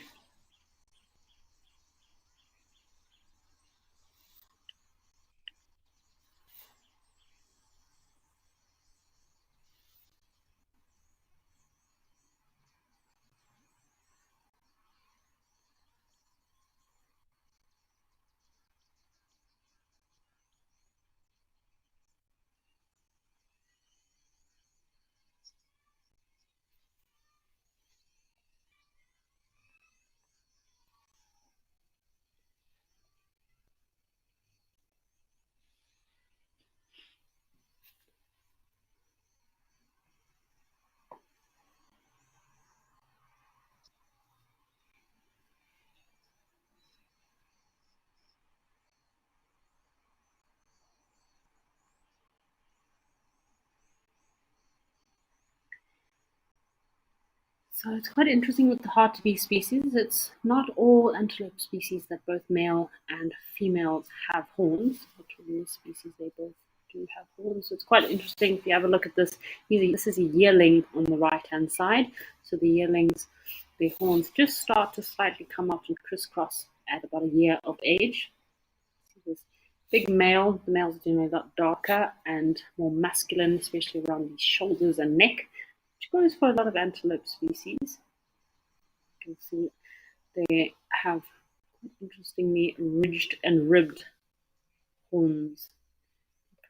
So it's quite interesting with the hartebeest species. It's not all antelope species that both male and females have horns, but in this species they both do have horns. So it's quite interesting if you have a look at this. This is a yearling on the right-hand side. So the yearlings, their horns just start to slightly come up and crisscross at about a year of age. So this big male, the males are generally a lot darker and more masculine, especially around the shoulders and neck, which goes for a lot of antelope species. You can see they have interestingly ridged and ribbed horns.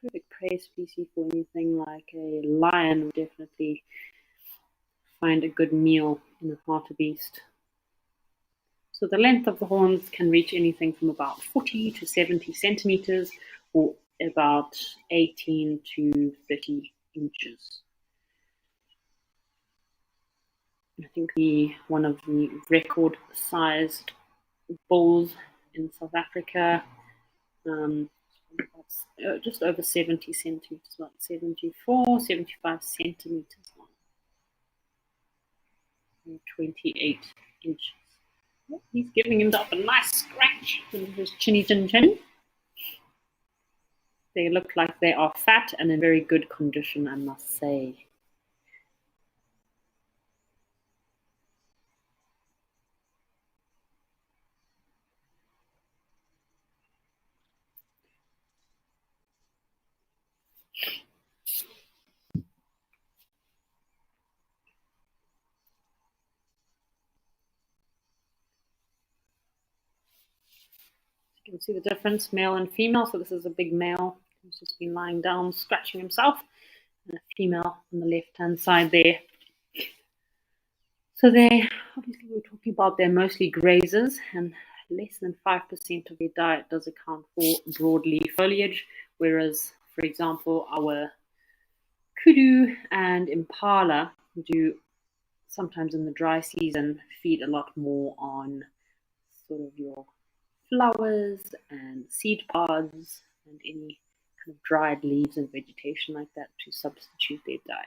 Perfect prey species for anything like a lion would definitely find a good meal in a hartebeest. So the length of the horns can reach anything from about 40 to 70 centimeters or about 18 to 30 inches. I think one of the record-sized bulls in South Africa, just over 70 centimeters, about 74, 75 centimeters long, and 28 inches. He's giving himself a nice scratch with his chinny chin chin. They look like they are fat and in very good condition, I must say. You can see the difference, male and female. So this is a big male who's just been lying down, scratching himself, and a female on the left-hand side there. So obviously we're talking about they're mostly grazers, and less than 5% of their diet does account for broadleaf foliage, whereas, for example, our kudu and impala do sometimes in the dry season feed a lot more on sort of your flowers and seed pods and any kind of dried leaves and vegetation like that to substitute their diet.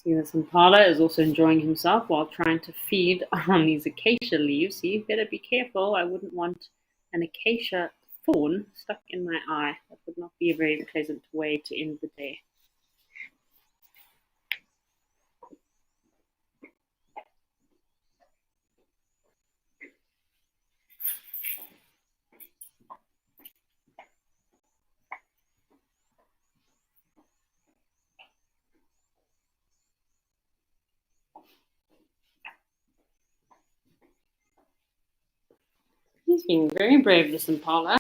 See, this impala is also enjoying himself while trying to feed on these acacia leaves. So you better be careful. I wouldn't want an acacia thorn stuck in my eye. That would not be a very pleasant way to end the day. He's being very brave, this impala.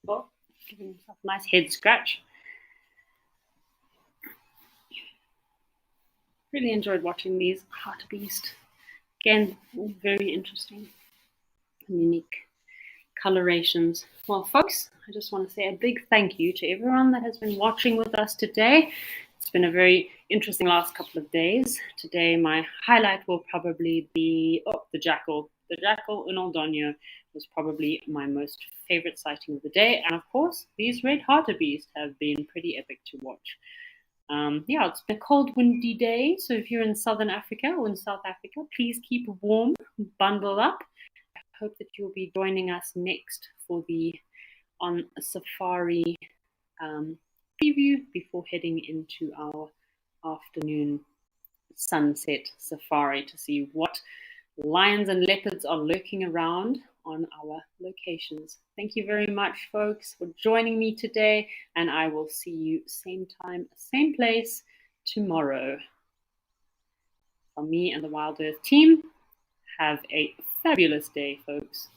Oh, giving himself a nice head scratch. Really enjoyed watching these hartebeest. Again, all very interesting and unique colorations. Well, folks, I just want to say a big thank you to everyone that has been watching with us today. It's been a very interesting last couple of days. Today, my highlight will probably be the jackal. The jackal in Aldonio was probably my most favorite sighting of the day. And of course, these red hartebeest have been pretty epic to watch. Yeah, it's been a cold, windy day. So if you're in Southern Africa or in South Africa, please keep warm, bundle up. I hope that you'll be joining us next for the on safari preview before heading into our afternoon sunset safari to see what lions and leopards are lurking around on our locations. Thank you very much, folks, for joining me today, and I will see you same time, same place tomorrow. From me and the Wild Earth team, have a fabulous day, folks.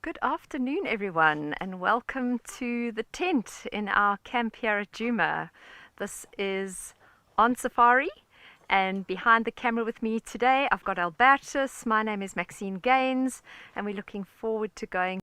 Good afternoon, everyone, and welcome to the tent in our camp here at Djuma. This is on safari, and behind the camera with me today, I've got Albertus. My name is Maxine Gaines, and we're looking forward to going